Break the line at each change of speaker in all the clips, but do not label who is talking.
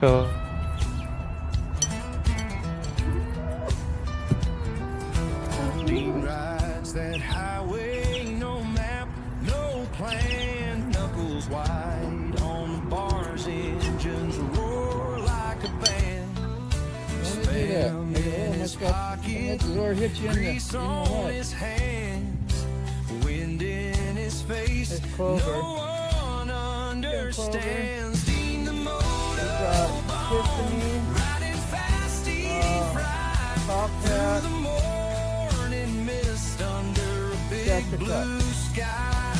So,
Rides that highway, no map, no plan. Knuckles wide on the bars, engines roar like a band. Spam in his pocket, grease on his hands, wind in his face. No one understands. Dean the motor, riding fast, eating fried through the morning mist under a big blue sky.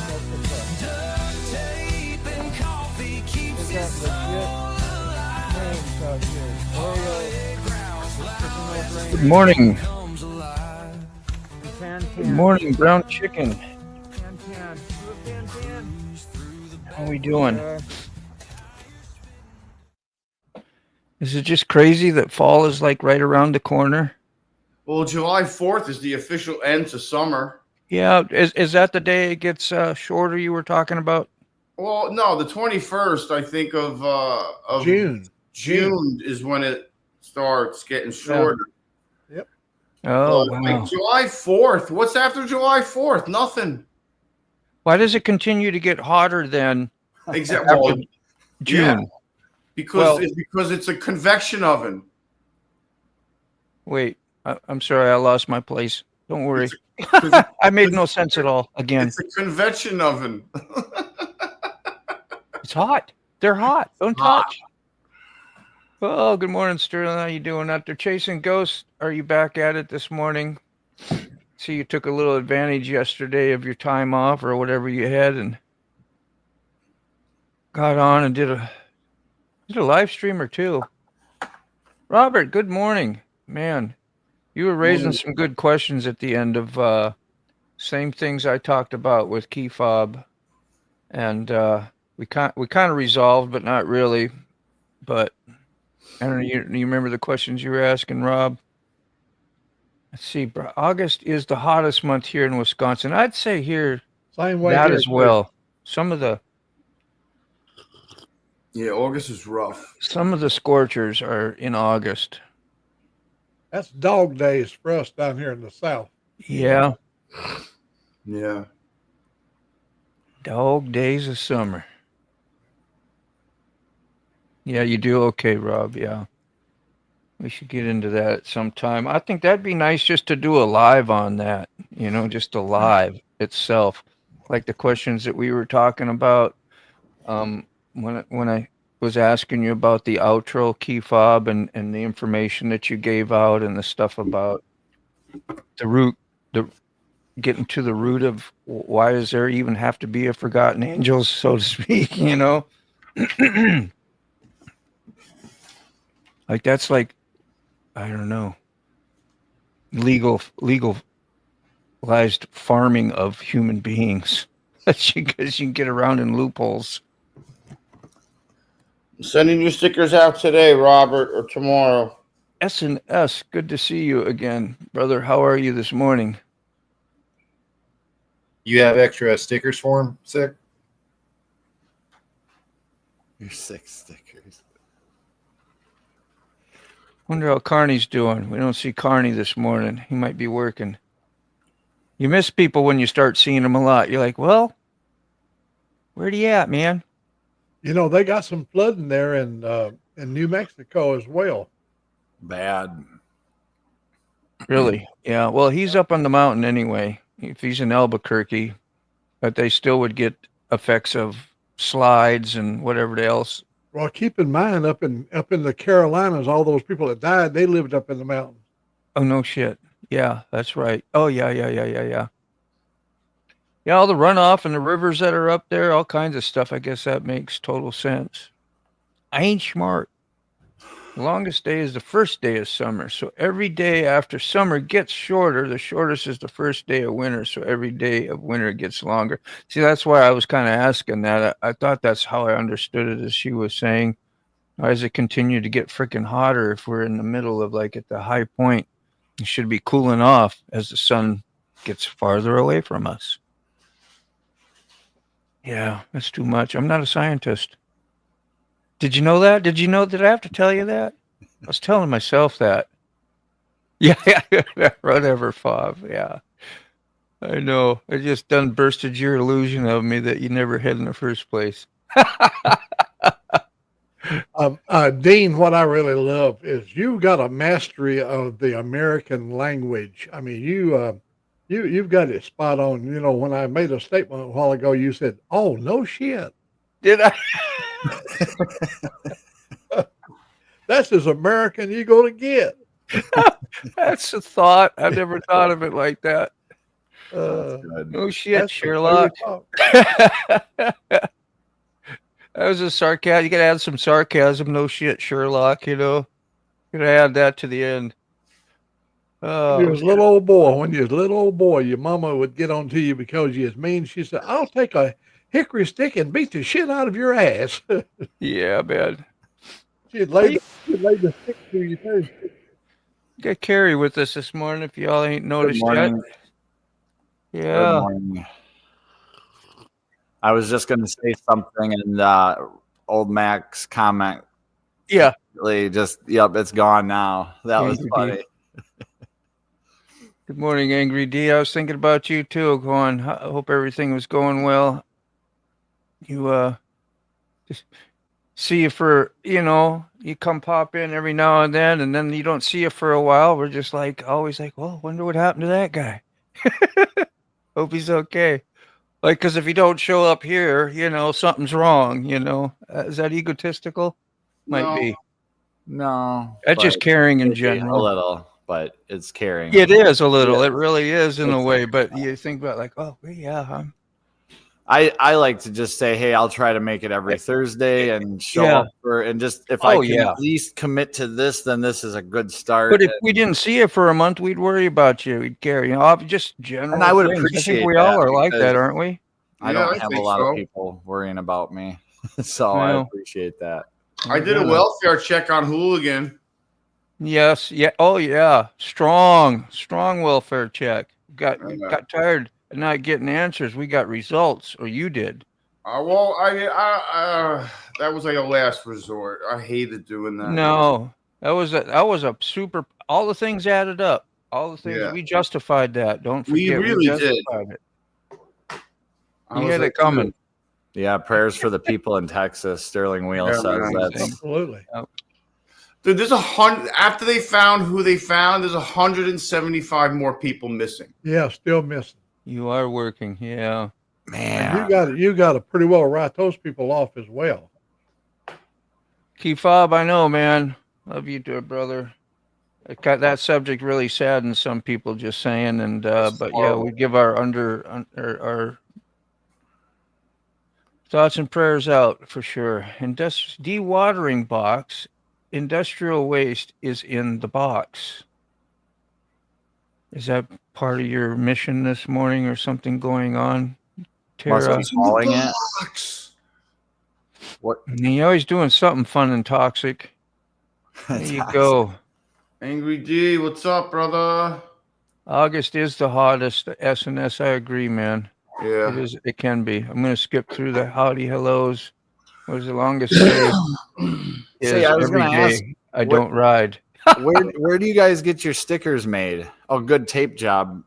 Duct tape and coffee keeps his soul alive.
good morning. Good morning, brown chicken. How we doing? Is it just crazy that fall is like right around the corner?
Well, July 4th is the official end to summer.
Yeah, is that the day it gets shorter you were talking about?
Well, no, the 21st, I think, of June is when it starts getting shorter.
Yep.
Oh,
But,
wow.
like July 4th, what's after July 4th? Nothing.
Why does it continue to get hotter then
Exactly.
after
Well,
June?
because it's a convection oven.
Wait, I'm sorry, I lost my place. Don't worry.
It's
I made no sense at all. Again,
It's a convection oven.
it's hot. They're hot. Don't
Hot.
touch. Oh, good morning, Sterling. How you doing? After chasing ghosts, are you back at it this morning? See, you took a little advantage yesterday of your time off or whatever you had, and got on and did a live stream or two. Robert, good morning, man. You were raising some good questions at the end of same things I talked about with key fob, and we kind of resolved, but not really. But I don't know. You remember the questions you were asking, Rob? Let's see. August is the hottest month here in Wisconsin. I'd say here
Same way
that
here,
as
too.
well. Some of the
August is rough.
scorchers are in August.
That's dog days for us down here in the South.
Yeah,
Yeah.
dog days of summer. Yeah, you do okay, Rob. Yeah. We should get into that at some time. I think that'd be nice just to do a live on that, just a live itself. Like the questions that we were talking about when I was asking you about the outro key fob and the information that you gave out and the stuff about getting to the root of why does there even have to be a forgotten angel, so to speak, Like that's like, I don't know, legalized farming of human beings. Because you can get around in loopholes.
Sending your stickers out today, Robert, or tomorrow.
S&S, good to see you again, brother. How are you this morning?
You have extra stickers for him, Sick?
Your 6 stickers.
Wonder how Carney's doing. We don't see Carney this morning. He might be working. You miss people when you start seeing them a lot. You're like, well, where'd he at, man?
They got some flooding there in New Mexico as well.
Bad.
Really? Yeah. Well, he's up on the mountain anyway. If he's in Albuquerque, but they still would get effects of slides and whatever else.
Well, keep in mind up in the Carolinas, all those people that died, they lived up in the mountains.
Oh, no shit. Yeah, that's right. Oh, yeah. Yeah, all the runoff and the rivers that are up there, all kinds of stuff. I guess that makes total sense. I ain't smart. The longest day is the first day of summer. So every day after summer gets shorter, the shortest is the first day of winter. So every day of winter gets longer. See, that's why I was kind of asking that. I thought that's how I understood it, as she was saying. Why does it continue to get freaking hotter if we're in the middle of like at the high point? It should be cooling off as the sun gets farther away from us. Yeah, that's too much. I'm not a scientist. Did you know that? Did you know? Did I have to tell you that? I was telling myself that. Yeah, whatever, Fob. Yeah, I know. I just done bursted your illusion of me that you never had in the first place.
Dean, what I really love is you've got a mastery of the American language. I mean, you've got it spot on. You know, when I made a statement a while ago, you said, "Oh, no shit."
Did I?
That's as American you going to get.
That's a thought. I've never thought of it like that.
Good.
No shit,
That's the way we
Sherlock.
talk.
That was a sarcasm. You gotta add some sarcasm. No shit, Sherlock. You know, you gotta add that to the end.
You was a little old boy. When you was a little old boy, your mama would get on to you because you was mean. She said, "I'll take a hickory stick and beat the shit out of your ass."
Yeah, man.
she'd lay the stick through your face.
Got Carrie with us this morning. If y'all ain't
Good
noticed yet.
morning. Good
Yeah.
morning. I was just going to say something, and old Mac's comment
Yeah.
really just, yep, it's gone now. That was
Angry
funny.
Good morning, Angry D. I was thinking about you too, going. I hope everything was going well. You just see you for, you come pop in every now and then you don't see you for a while. We're just like always like, well, wonder what happened to that guy. Hope he's okay. Like, because if you don't show up here, something's wrong. Is that egotistical? Might
No.
be.
No.
That's just
but
caring in
maybe A
general.
little, but it's caring.
It is a little.
Yeah.
It really is in a
It's
way. But you think about like, oh, yeah,
I like to just say, hey, I'll try to make it every Thursday and show
Yeah.
up and just if
Oh,
I can
yeah.
at least commit to this, then this is a good start.
But if we didn't see you for a month, we'd worry about you. We'd care. Just general.
And I would
things. I
appreciate
think we all
that
are like
because
that, aren't we?
I
Yeah,
don't
I
have a
think
lot
so.
of people worrying about me. So I
Well.
appreciate that.
I did a welfare check on Hooligan.
Yes. Yeah. Oh, yeah. Strong welfare check. Got tired of not getting answers. We got results, or you did.
Well, that was like a last resort. I hated doing that.
No, that was a super. All the things added up. All the things
Yeah.
we justified that. Don't
We
forget,
really did.
justified it.
I
You
was
had
like,
it coming.
Yeah, prayers for the people in Texas. Sterling Wheel
Yeah,
says
man.
that's
Absolutely.
Dude, there's 100. After they found who they found, there's 175 more people missing.
Yeah, still missing.
You are working. Yeah.
And
man.
you got to pretty well write those people off as well.
Key Fob, I know, man. Love you, dear brother. It got that subject really saddens some people, just saying. And but yeah, we give our thoughts and prayers out for sure. Dewatering box, industrial waste is in the box. Is that part of your mission this morning, or something going on,
Must
Tara?
be calling it.
Box.
What?
You're always doing something fun and toxic. There you go.
Angry D, what's up, brother?
August is the hottest. SNS, I agree, man. It
Yeah.
is. It can be. I'm going to skip through the howdy hellos. What was the longest day?
See, I was
every
gonna
day
ask,
I
what-
don't ride.
where do you guys get your stickers made? Oh, good tape job.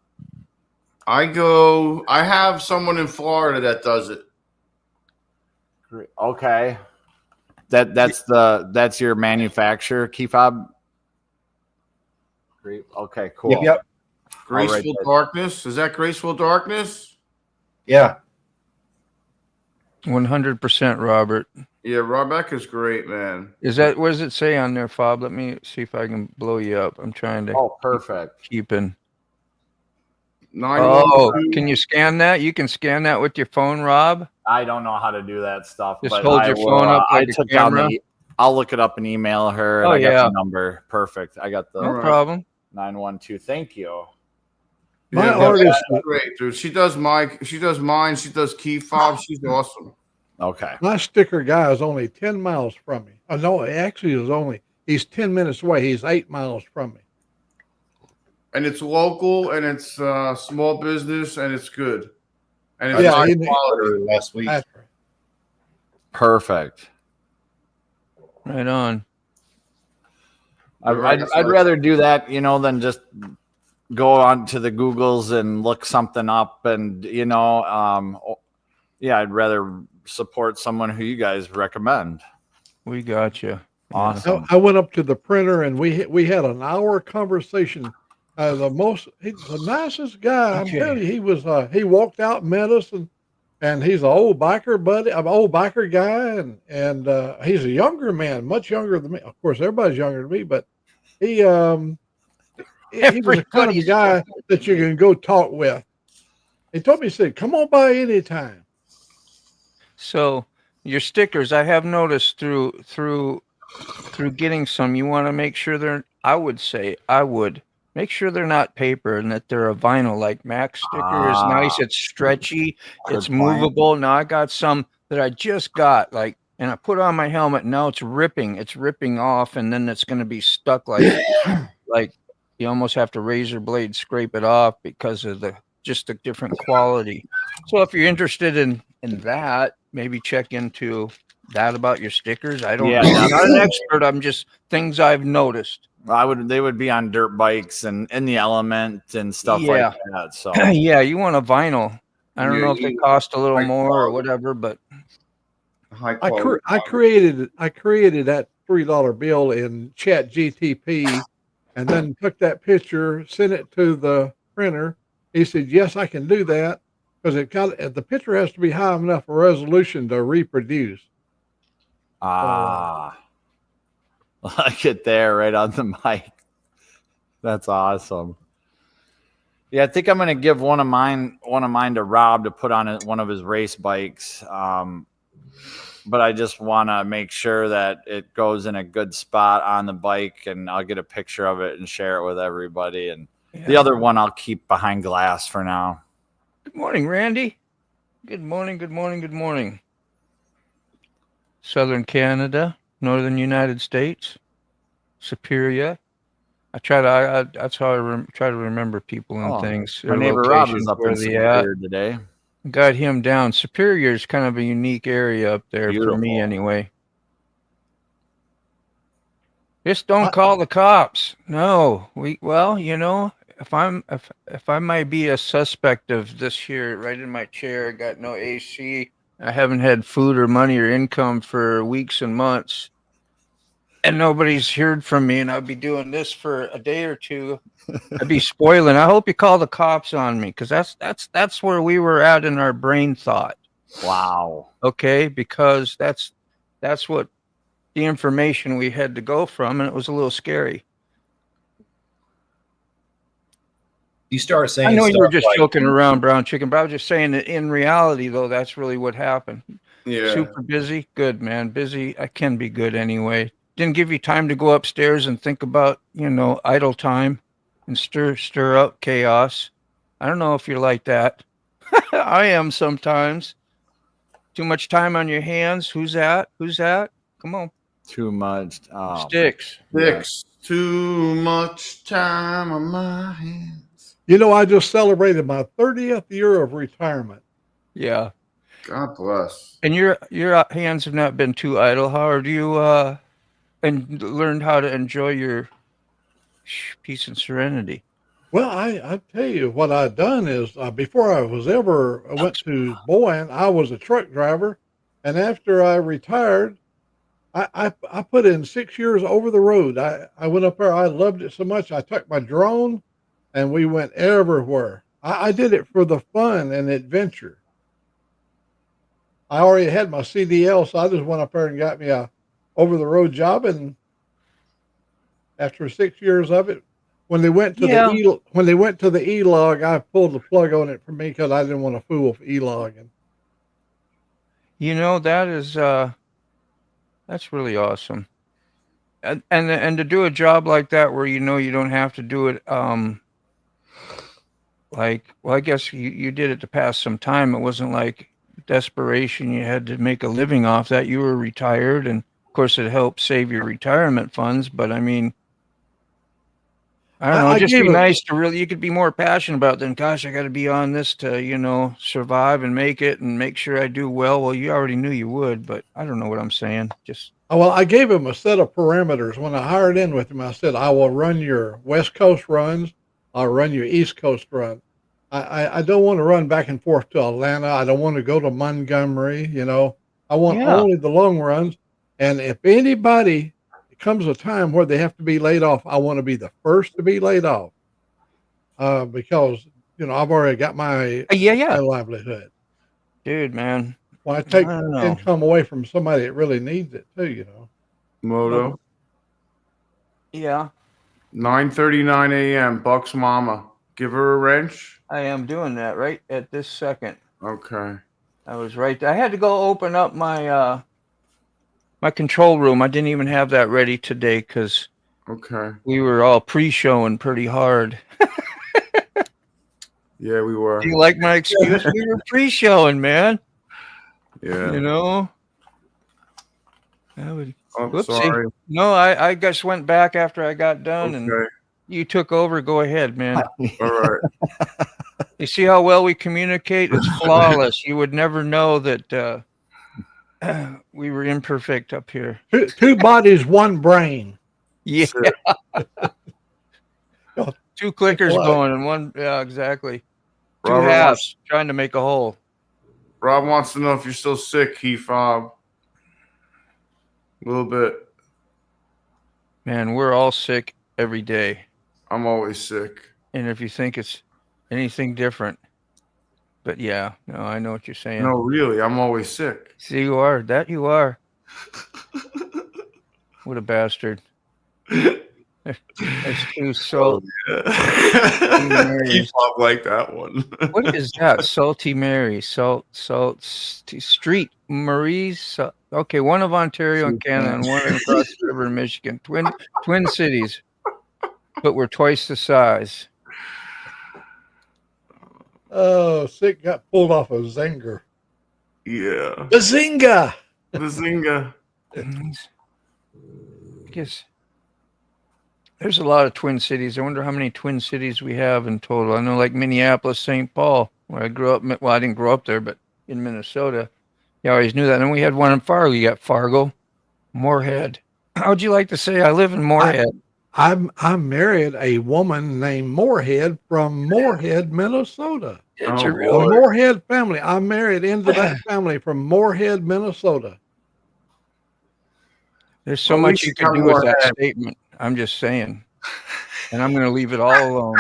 I have someone in Florida that does it.
Okay. That's your manufacturer, Key Fob? Great. Okay, cool.
Yep.
Graceful
that.
Darkness. Is that Graceful Darkness?
Yeah.
100%, Robert.
Yeah, Rebecca's great, man.
Is that? What does it say on there, Fob? Let me see if I can blow you up. I'm trying to
Oh, perfect.
keep in.
912.
Oh, can you scan that? You can scan that with your phone, Rob.
I don't know how to do that stuff.
Just
but
hold
I
your
will,
phone up like
I
a
took down
camera.
I'll look it up and email her. And
Oh,
I got
yeah.
the number. Perfect. I got the
No
All right.
problem.
912. Thank you.
My
Yeah,
artist,
Rebecca's great, dude. She does mine. She does key fob. She's awesome.
Okay.
my sticker guy is only 10 miles from me. Oh, no, actually he's 10 minutes away. He's 8 miles from me.
And it's local, and it's small business, and it's good. And it's
Yeah,
high
he-
quality.
Last week.
That's right.
Perfect.
Right on.
I'd rather do that, than just go on to the Googles and look something up, and I'd rather support someone who you guys recommend.
We got you.
Awesome.
I went up to the printer and we had an hour conversation. He's the nicest guy. I'm
Okay.
telling you, he was. He walked out and met us, and he's an old biker buddy, an old biker guy, and he's a younger man, much younger than me. Of course, everybody's younger than me, but he was the kind of
Everybody's
guy that you can go talk with. He told me, he said, "Come on by anytime."
So your stickers, I have noticed through getting some, you want to make sure I would make sure they're not paper and that they're a vinyl. Like Max sticker is nice. It's stretchy.
Good
It's
point.
movable. Now I got some that I just got, and I put on my helmet. Now it's ripping. It's ripping off, and then it's going to be stuck like you almost have to razor blade scrape it off because of the different quality. So if you're interested in that, maybe check into that about your stickers. I don't know. I'm not an expert. I'm just things I've noticed.
They would be on dirt bikes and in the element and stuff like that. So
Yeah, you want a vinyl. I don't
Yeah,
know if they cost a little
high
more or
quality.
whatever, but
High
I
quality.
created that $3 bill in Chat GTP, and then took that picture, sent it to the printer. He said, "Yes, I can do that because the picture has to be high enough a resolution to reproduce."
Look at there right on the mic. That's awesome. Yeah, I think I'm gonna give one of mine to Rob to put on one of his race bikes. But I just want to make sure that it goes in a good spot on the bike, and I'll get a picture of it and share it with everybody. And the other one I'll keep behind glass for now.
Good morning, Randy. Good morning, good morning, good morning. Southern Canada, Northern United States, Superior. That's how I try to remember people and things.
My
their
neighbor
locations,
Robin's up
where
in
they at.
Superior today.
Got him down. Superior is kind of a unique area up there for me,
Beautiful.
anyway. Just don't call the cops. No, if I might be a suspect of this here, right in my chair, got no AC, I haven't had food or money or income for weeks and months, and nobody's heard from me, and I'll be doing this for a day or two. I'd be spoiling. I hope you call the cops on me, because that's where we were at in our brain thought.
Wow.
Okay, because that's what the information we had to go from, and it was a little scary.
You start saying,
I know you were
stuff
just
like,
joking around, brown chicken, but I was just saying that in reality, though, that's really what happened.
Yeah.
Super busy. Good, man. Busy. I can be good anyway. Didn't give you time to go upstairs and think about, idle time and stir up chaos. I don't know if you're like that. I am sometimes. Too much time on your hands. Who's that? Come on.
Too much. Oh.
Sticks.
Six. Too much time on my hands.
I just celebrated my 30th year of retirement.
Yeah.
God bless.
And your hands have not been too idle. How do you and learned how to enjoy your peace and serenity?
Well, I tell you what I'd done is before I went to Boyan, I was a truck driver, and after I retired, I put in 6 years over the road. I went up there. I loved it so much. I took my drone, and we went everywhere. I did it for the fun and adventure. I already had my CDL, so I just went up there and got me a over the road job. And after 6 years of it, when they went to the E-log, I pulled the plug on it for me because I didn't want to fool with E-logging.
That is that's really awesome. And to do a job like that where you don't have to do it I guess you did it to pass some time. It wasn't like desperation. You had to make a living off that. You were retired, and of course it helped save your retirement funds, but I mean, I don't know, it'd just be nice to you could be more passionate about than, gosh, I got to be on this to, survive and make it and make sure I do well. Well, you already knew you would, but I don't know what I'm saying.
Well, I gave him a set of parameters when I hired in with him. I said, I will run your West Coast runs. I'll run your East Coast run. I don't want to run back and forth to Atlanta. I don't want to go to Montgomery. I want
Yeah.
only the long runs. And if anybody it comes a time where they have to be laid off, I want to be the first to be laid off. Because I've already got my
Yeah.
livelihood.
Dude, man.
Well, I take
I don't know.
income away from somebody that really needs it too.
Moto.
Yeah,
9:39 a.m. Buck's mama. Give her a wrench.
I am doing that right at this second.
Okay.
I was right there. I had to go open up my my control room. I didn't even have that ready today because
Okay.
we were all pre-showing pretty hard.
Yeah, we were.
Do you like my excuse? We were pre-showing, man.
Yeah.
You know. I would.
Oh,
Whoopsie.
sorry.
No, I just went back after I got done, and
Okay.
you took over. Go ahead, man.
All right.
You see how well we communicate? It's flawless. You would never know that we were imperfect up here.
Two bodies, one brain.
Yeah. Two clickers
What?
going and one. Yeah, exactly. Two
Robert
halves trying to make a whole.
Rob wants to know if you're still sick, Key Fob. A little bit.
Man, we're all sick every day.
I'm always sick.
And if you think it's anything different, but yeah, no, I know what you're saying.
No, really, I'm always sick.
See, you are. That you are. What a bastard. That's too salt.
Key Fob like that one.
What is that? Salty Mary. Street Marie's. Okay, one of Ontario and Canada and one across the river in Michigan. Twin cities. But we're twice the size.
Oh, Sick got pulled off a zinger.
Yeah.
Bazinga!
Bazinga.
I guess there's a lot of twin cities. I wonder how many twin cities we have in total. I know like Minneapolis, St. Paul, where I grew up. Well, I didn't grow up there, but in Minnesota. Yeah, I always knew that. And we had one in Fargo. You got Fargo, Moorhead. How'd you like to say I live in Moorhead?
I married a woman named Moorhead from Moorhead, Minnesota.
Did you
Oh,
really?
The Moorhead family. I married into that family from Moorhead, Minnesota.
There's so
Well,
much
we
you
should
can
have
do with
more
that
head.
statement. I'm just saying. And I'm going to leave it all alone.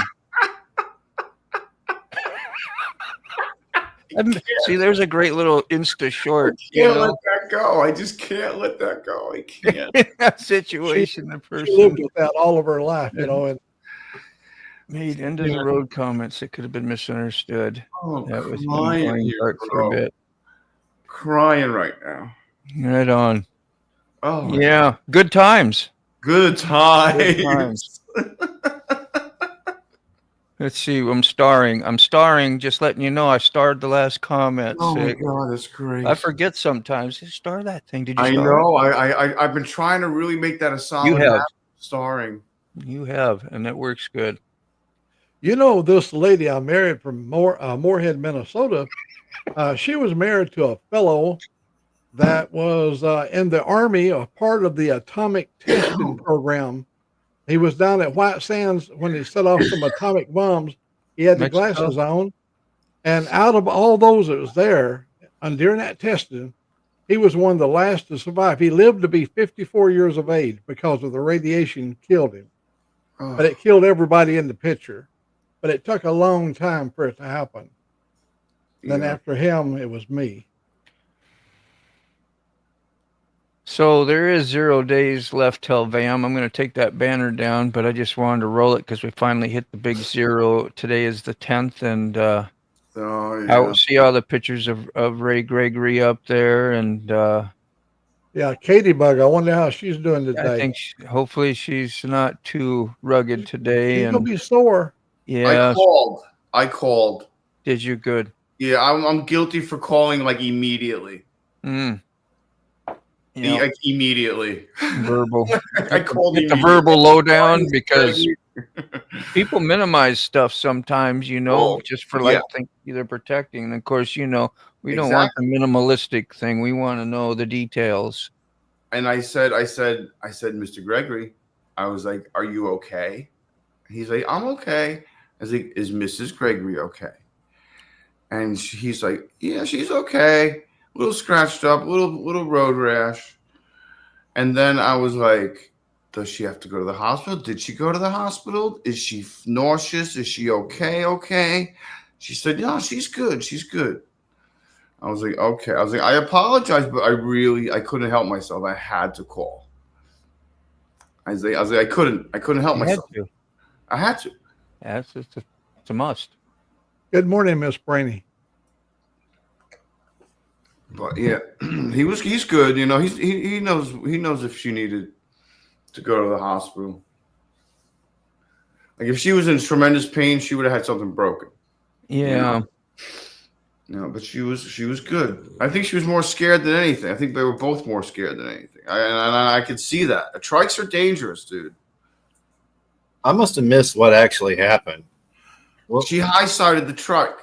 See, there's a great little Insta short. You
Can't
know,
let that go. I just can't let that go. I can't.
in that situation, the
She lived
person
with that all of her life, and
made end of the road comments that could have been misunderstood.
Oh,
That was
crying
going
here,
dark for a
bro.
bit.
Crying right now.
Right on.
Oh,
Yeah, good times.
good times.
Good times. Let's see. I'm starring. Just letting you know, I starred the last comment.
Oh my
Sick.
god, that's great.
I forget sometimes. Hey, star that thing. Did you?
I
star
know. I've been trying to really make that a solid
You have.
habit, starring.
it? You have, and that works good.
this lady I married from Moorhead, Minnesota. She was married to a fellow that was in the Army, a part of the atomic testing program. He was down at White Sands when he set off some atomic bombs. He had the
Mexico.
glasses on. And out of all those that was there, and during that testing, he was one of the last to survive. He lived to be 54 years of age because of the radiation killed him.
Oh,
But it killed everybody in the picture. But it took a long time for it to happen. Then
yeah.
after him, it was me.
So there is 0 days left till VAM. I'm going to take that banner down, but I just wanted to roll it because we finally hit the big 0. Today is the 10th, and
Oh,
I
yeah.
see all the pictures of Ray Gregory up there, and
Yeah, Katie Bug. I wonder how she's doing today.
I think hopefully she's not too rugged today.
She's
And
gonna be sore.
yeah,
I called.
did you good?
Yeah, I'm guilty for calling like immediately.
Mm. Yeah,
Like immediately.
verbal.
I called
Get the
immediately.
verbal lowdown because people minimize stuff sometimes,
Oh,
just for
yeah.
either protecting. And of course, we don't want the minimalistic thing. We want to know the details.
and I said, Mr. Gregory, I was like, are you okay? He's like, I'm okay. I was like, is Mrs. Gregory okay? And he's like, yeah, she's okay. A little scratched up, little road rash. And then I was like, does she have to go to the hospital? Did she go to the hospital? Is she nauseous? Is she okay? Okay. She said, no, she's good. She's good. I was like, okay. I was like, I apologize, but I couldn't help myself. I had to call. I was like, I couldn't help
You had
myself.
to.
I had to.
Yeah, it's a must.
Good morning, Miss Brainy.
But yeah, he's good. You know, he knows if she needed to go to the hospital. Like if she was in tremendous pain, she would have had something broken.
Yeah.
No, but she was good. I think she was more scared than anything. I think they were both more scared than anything. I could see that. The trikes are dangerous, dude.
I must have missed what actually happened. Well,
She high-sided the trike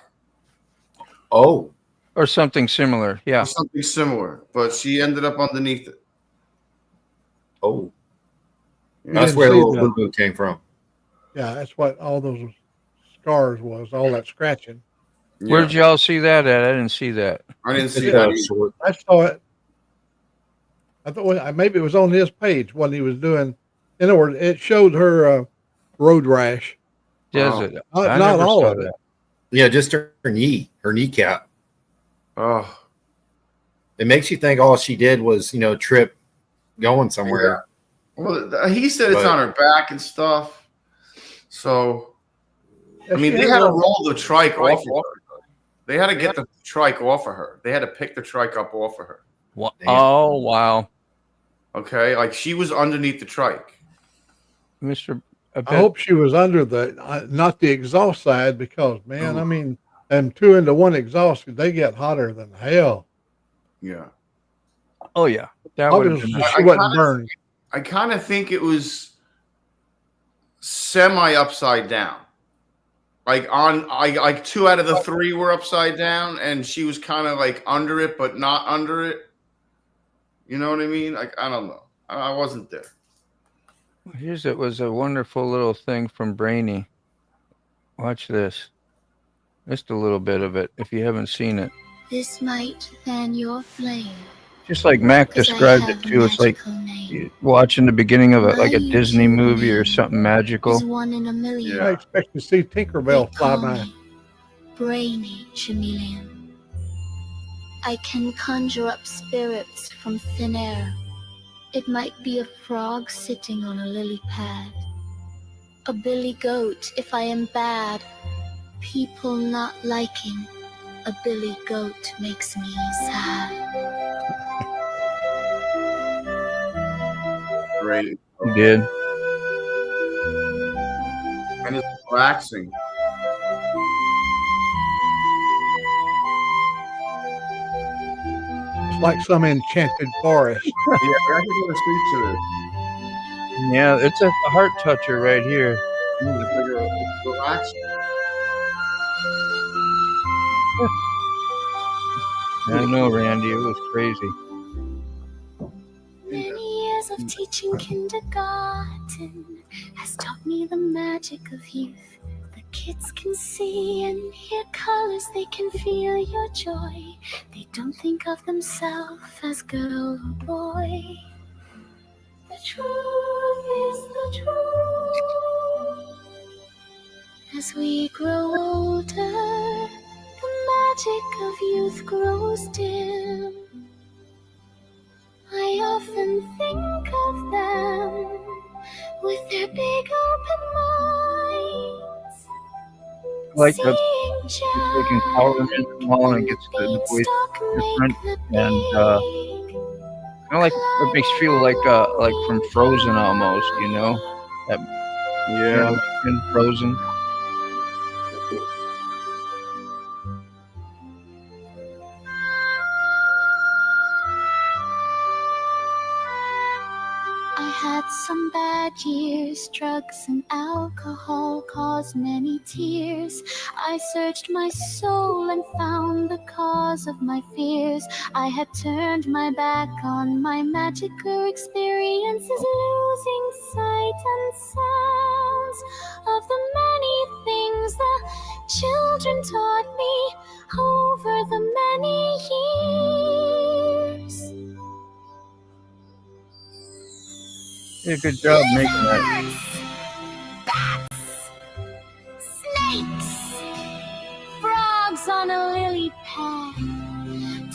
oh,
Or something similar. Yeah.
or something similar, but she ended up underneath it.
oh.
You
That's
didn't
where the
see
little
that.
boo-boo came from.
Yeah, that's what all those scars was, all that scratching.
Yeah.
Where did y'all see that at? I didn't see that.
I didn't see
It's
that.
a
either.
short.
I saw it. I thought maybe it was on his page when he was doing. In other words, it showed her road rash.
Does
Oh.
it?
Not
I never
all
saw
of it.
that.
Yeah, just her kneecap.
Oh,
It makes you think all she did was, trip going somewhere.
well, he said it's
But-
on her back and stuff. So
Yeah,
I mean,
she
they
had
had to
little-
roll the trike off of her. They had to get the trike off of her. They had to pick the trike up off of her.
Damn.
Oh, wow.
Okay, like she was underneath the trike.
Mr.
I hope she was under the not the exhaust side because man, I mean, them two into one exhaust, they get hotter than hell.
Yeah,
Oh, yeah. That would have
Obviously,
been.
she
I
wasn't
kinda-
burned.
I kind of think it was semi upside down. Like like 2 out of the 3 were upside down, and she was kind of like under it, but not under it. You know what I mean? Like I don't know. I wasn't there.
It was a wonderful little thing from Brainy. Watch this. Just a little bit of it, if you haven't seen it.
This might fan your flame.
Just like Mac
'Cause I
described
have
it
a
too. It's like
magical name.
watching the beginning of like a
My
Disney movie or
name
something
is
magical.
1 in a million.
Yeah.
I expect to see Tinkerbell
They
fly
call
by.
me Brainy Chameleon. I can conjure up spirits from thin air. It might be a frog sitting on a lily pad. A billy goat if I am bad. People not liking a billy goat makes me sad.
Great.
You did.
And it's relaxing.
It's like some enchanted forest.
Yeah, I can go to sleep to this.
Yeah, it's a heart toucher right here.
It's relaxing.
I know, Randy. It was crazy.
Many years of teaching kindergarten has taught me the magic of youth. The kids can see and hear colors, they can feel your joy. They don't think of themselves as girl or boy. The truth is the truth. As we grow older, the magic of youth grows dim. I often think of them with their big open minds.
Like the
Seeing
like empowerment and all, and it gets the voice different, and kind of like it makes you feel like from Frozen almost, you know, that
Yeah.
in Frozen.
I had some bad years. Drugs and alcohol caused many tears. I searched my soul and found the cause of my fears. I had turned my back on my magical experiences, losing sight and sounds of the many things the children taught me over the many years.
Did a good job making that.
Bats, snakes, frogs on a lily pad,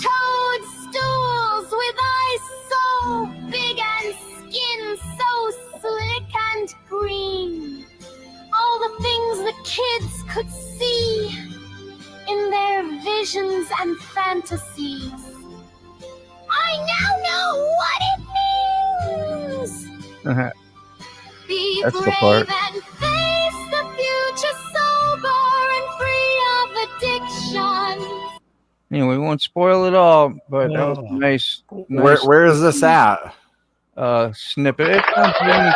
toadstools with eyes so big and skin so slick and green. All the things the kids could see in their visions and fantasies. I now know what it means. Be
That's the
brave
part.
and face the future sober and free of addiction.
Anyway, we won't spoil it all, but that was a
Oh.
nice
Where is this at?
snippet. It's on the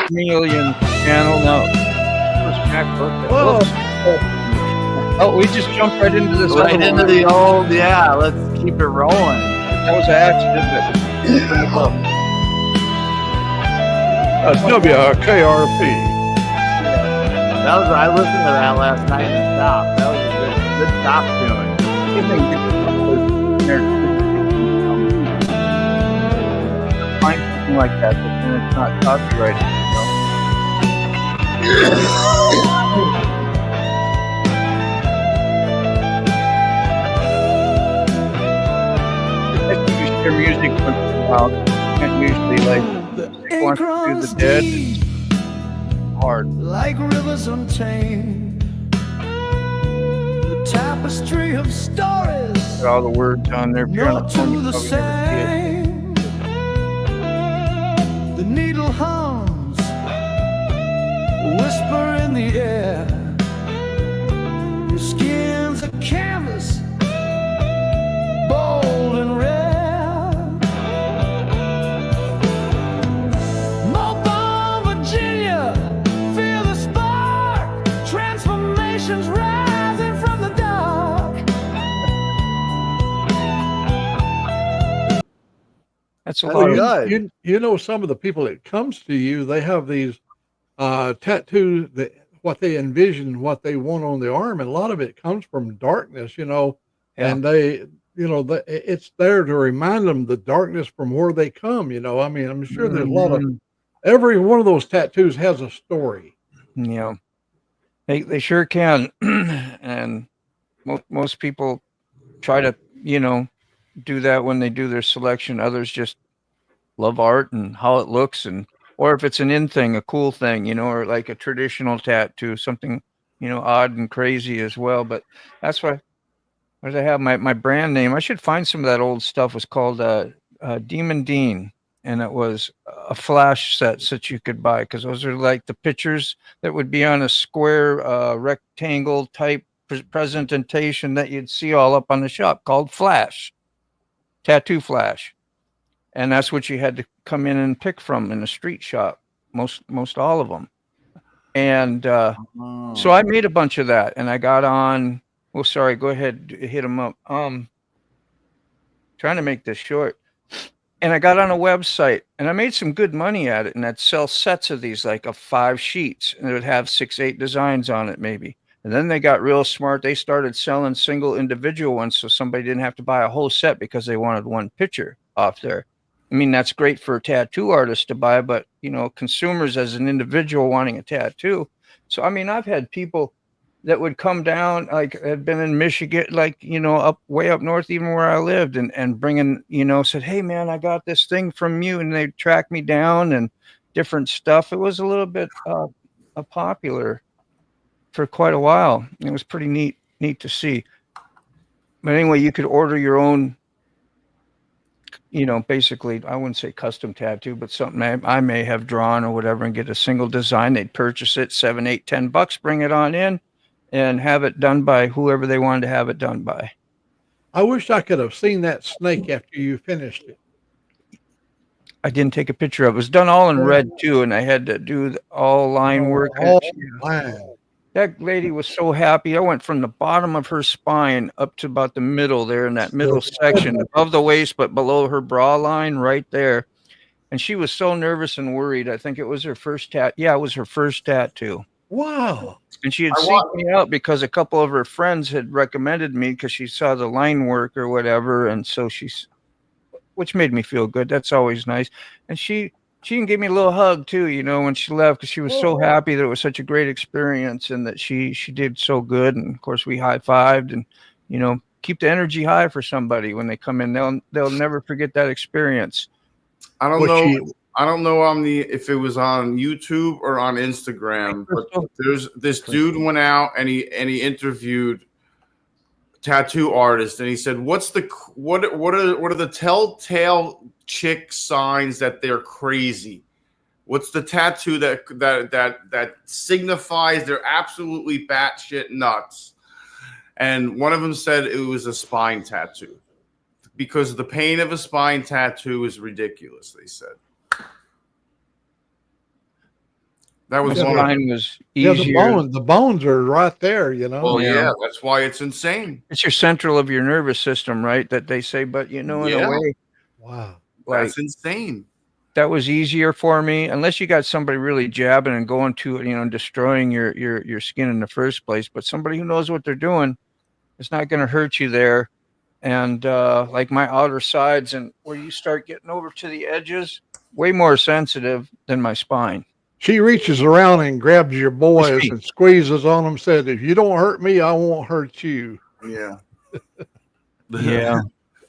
Chameleon channel now. Where's MacBook?
Whoa.
Oh, we just jumped right into this.
Right
other
into
one.
the old, yeah. Let's keep it rolling.
That was an accident.
WKRP.
That was I listened to that last night and stopped. That was a good stop tune.
Find something like that, but then it's not copyrighted. Your music once in a while. Can't usually
The
want
ink
to do the
runs
dead.
deep
hard.
like rivers untamed. The tapestry of stories,
Put all the words on there. If you're on
not
a phone,
to
you
the
probably never see it.
same. The needle hums, whisper in the air. Your skin's a canvas, bold and rare. Mobile, Virginia, feel the spark. Transformations rising from the dark.
That's a
That's
lot of
good.
You know, some of the people that comes to you, they have these tattoos that what they envision, what they want on the arm, and a lot of it comes from darkness, you know,
Yeah.
and they, you know, it's there to remind them the darkness from where they come. You know, I mean, I'm sure there's a lot of every one of those tattoos has a story.
Yeah, they sure can, and most people try to do that when they do their selection. Others just love art and how it looks, and or if it's an in thing, a cool thing, or like a traditional tattoo, something odd and crazy as well. But that's why I have my brand name. I should find some of that old stuff. It was called Demon Dean. And it was a flash sets that you could buy because those are like the pictures that would be on a square rectangle type presentation that you'd see all up on the shop called Flash, Tattoo Flash. And that's what you had to come in and pick from in a street shop, most all of them. And so I made a bunch of that and I got on. Well, sorry, go ahead, hit them up. Trying to make this short. And I got on a website and I made some good money at it. And I'd sell sets of these, like of 5 sheets, and it would have 6-8 designs on it, maybe. And then they got real smart. They started selling single individual ones, so somebody didn't have to buy a whole set because they wanted one picture off there. I mean, that's great for tattoo artists to buy, but consumers as an individual wanting a tattoo. So I mean, I've had people that would come down, like had been in Michigan, like, up way up north, even where I lived, and bringing, said, hey man, I got this thing from you. And they tracked me down and different stuff. It was a little bit popular for quite a while. It was pretty neat to see. But anyway, you could order your own, basically, I wouldn't say custom tattoo, but something I may have drawn or whatever, and get a single design. They'd purchase it, $7, $8, $10, bring it on in, and have it done by whoever they wanted to have it done by.
I wish I could have seen that snake after you finished it.
I didn't take a picture of. It was done all in red too, and I had to do all line work.
Oh,
And
man.
that lady was so happy. I went from the bottom of her spine up to about the middle there in that middle section, above the waist, but below her bra line right there. And she was so nervous and worried. I think it was her first Yeah, it was her first tattoo.
Wow.
And she had
I
seeked
want-
me out because a couple of her friends had recommended me because she saw the line work or whatever. And so which made me feel good. That's always nice. And she even gave me a little hug too, when she left, because she was so happy that it was such a great experience and that she did so good. And of course we high-fived and, keep the energy high for somebody when they come in. They'll never forget that experience.
I don't
Was
know.
she-
I don't know if it was on YouTube or on Instagram, but there's this dude went out and he interviewed tattoo artists, and he said, what are the telltale chick signs that they're crazy? What's the tattoo that signifies they're absolutely batshit nuts? And one of them said it was a spine tattoo, because the pain of a spine tattoo is ridiculous, they said. That was one of them.
Mine was
Yeah,
easier.
the bones are right there,
Well,
Yeah.
yeah, that's why it's insane.
It's your central of your nervous system, right? That they say, but in
Yeah.
a way,
Wow.
like
That's insane.
that was easier for me, unless you got somebody really jabbing and going to it, and destroying your skin in the first place. But somebody who knows what they're doing, it's not going to hurt you there. And like my outer sides and where you start getting over to the edges, way more sensitive than my spine.
She reaches around and grabs your boys
me.
and squeezes on them, said, if you don't hurt me, I won't hurt you.
Yeah.
Yeah.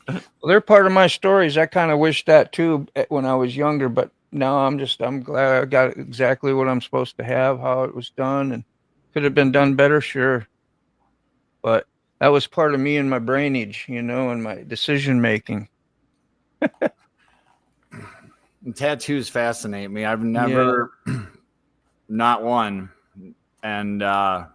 Well, they're part of my stories. I kind of wish that too when I was younger, but now I'm glad I got exactly what I'm supposed to have, how it was done, and could have been done better, sure. But that was part of me and my brainage, and my decision making.
And tattoos fascinate me. I've never, not one, and I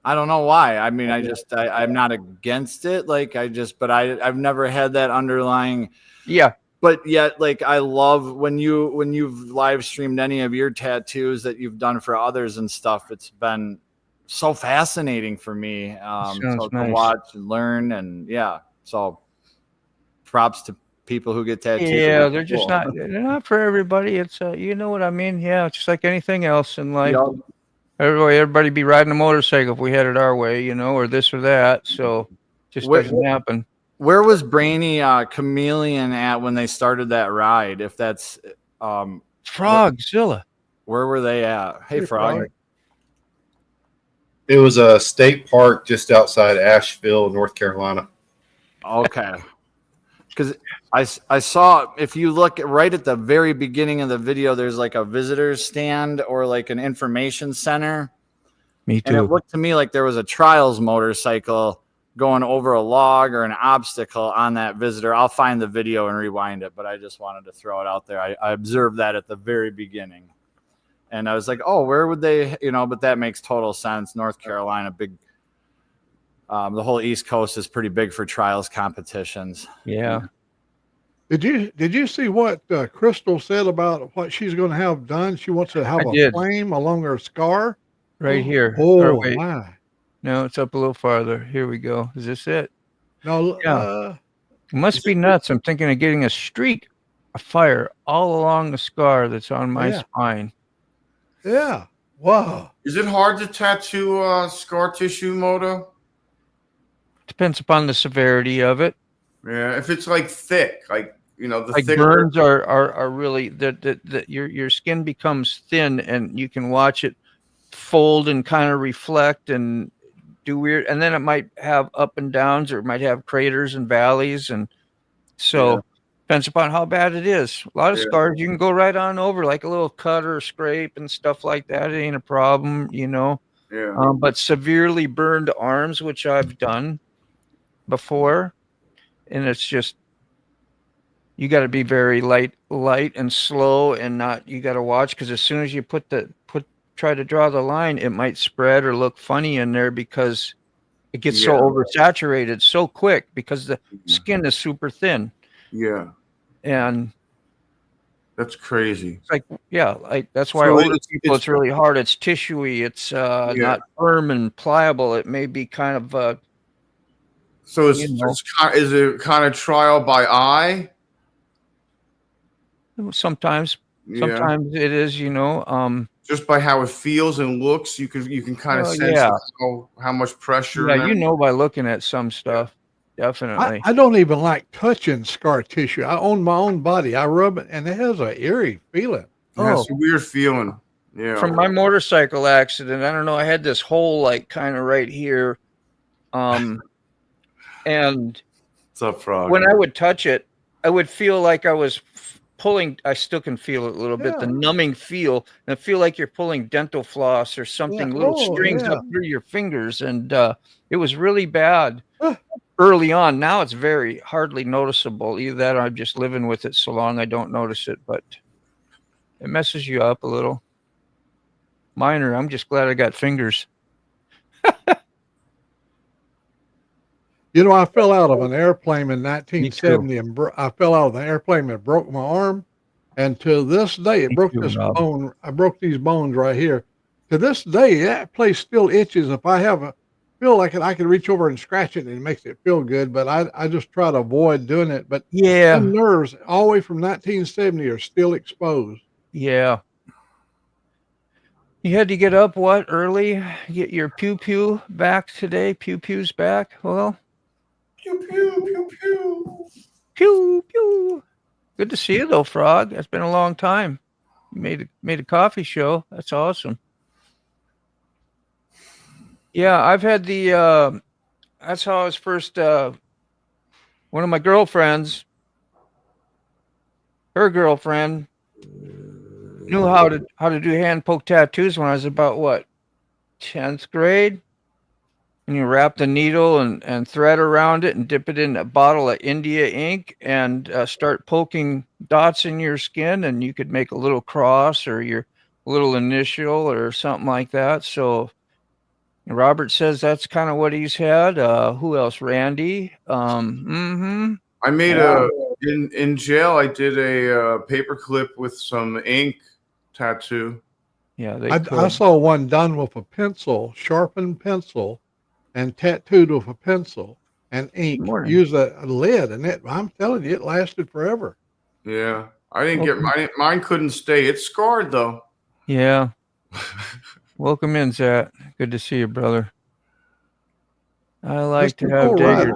don't know why. I mean, I'm not against it. But I've never had that underlying.
Yeah.
But yet, I love when you've live streamed any of your tattoos that you've done for others and stuff. It's been so fascinating for me to
nice.
watch and learn, and so props to people who get tattoos.
Yeah, they're just they're not for everybody. It's you know what I mean? Yeah, it's just like anything else in life.
Yep.
Everybody be riding a motorcycle if we had it our way, or this or that. So just doesn't happen.
Where was Brainy Chameleon at when they started that ride? If that's
Frogzilla.
where were they at? Hey, Frog.
It was a state park just outside Asheville, North Carolina.
Okay. Because I saw, if you look right at the very beginning of the video, there's like a visitor's stand or like an information center.
Me
And it
too.
looked to me like there was a trials motorcycle going over a log or an obstacle on that visitor. I'll find the video and rewind it, but I just wanted to throw it out there. I observed that at the very beginning. And I was like, oh, where would they, but that makes total sense. North Carolina, big. The whole East Coast is pretty big for trials competitions.
Yeah.
Did you see what Crystal said about what she's going to have done? She wants to have
I
a
did.
flame along her scar.
Right here. Or
Oh,
wait.
my.
No, it's up a little farther. Here we go. Is this it?
No,
Yeah. It must be nuts. I'm thinking of getting a streak of fire all along the scar that's on my
Yeah.
spine.
yeah. Wow.
Is it hard to tattoo scar tissue, Moto?
Depends upon the severity of it.
Yeah, if it's like thick, the
Like
thicker.
burns are really that your skin becomes thin and you can watch it fold and kind of reflect and do weird, and then it might have up and downs, or it might have craters and valleys, and so depends upon how bad it is. A lot of scars you can go right on over, like a little cut or scrape and stuff like that. It ain't a problem,
Yeah.
But severely burned arms, which I've done before, and it's just you got to be very light and slow, and not, you got to watch, because as soon as you try to draw the line, it might spread or look funny in there because it gets so oversaturated so quick because the skin is super thin.
Yeah.
And
That's crazy.
It's like, yeah, like that's why
So
older
it's-
people,
it's-
it's really hard. It's tissuey. It's not firm and pliable. It may be kind of
So
you know.
is it kind of trial by eye?
Sometimes
Yeah.
it is, you know.
Just by how it feels and looks, you can kind of
Well,
sense
yeah.
how much pressure.
Yeah,
and
you
everything.
know by looking at some stuff. Definitely.
I don't even like touching scar tissue. I own my own body. I rub it, and it has an eerie feeling.
It's a weird feeling. Yeah.
From my motorcycle accident, I don't know, I had this hole like kind of right here. And
What's up, Frog?
when I would touch it, I would feel like I was pulling. I still can feel it a little bit, the
Yeah.
numbing feel, and I feel like you're pulling dental floss or something, little
Oh,
strings
yeah.
up through your fingers, and it was really bad
Huh.
early on. Now it's very hardly noticeable. Either that or I'm just living with it so long I don't notice it, but it messes you up a little. Minor. I'm just glad I got fingers.
You know, I fell out of an airplane in 1970, and I fell out of the airplane and broke my arm. And to this day, it
Me
broke
too,
this
Rob.
bone. I broke these bones right here. To this day, that place still itches. If I feel like it, I can reach over and scratch it, and it makes it feel good. But I just try to avoid doing it. But
Yeah.
them nerves, all the way from 1970, are still exposed.
Yeah. You had to get up early? Get your pew back today? Pew's back? Well,
Pew pew pew pew.
pew. Good to see you though, Frog. It's been a long time. You made a coffee show. That's awesome. Yeah, I've had the that's how I was first one of my girlfriends, her girlfriend knew how to do hand poke tattoos when I was about 10th grade. And you wrap the needle and thread around it and dip it in a bottle of India ink and start poking dots in your skin, and you could make a little cross or your little initial or something like that. So Robert says that's kind of what he's had. Who else? Randy.
I made in jail. I did a paper clip with some ink tattoo.
Yeah,
I saw one done with a pencil, sharpened pencil, and tattooed with a pencil and ink.
Morning.
Use a lid, and I'm telling you, it lasted forever.
Yeah, I didn't get mine. Couldn't stay. It's scarred though.
Yeah. Welcome in, Zach. Good to see you, brother. I like to have daggers.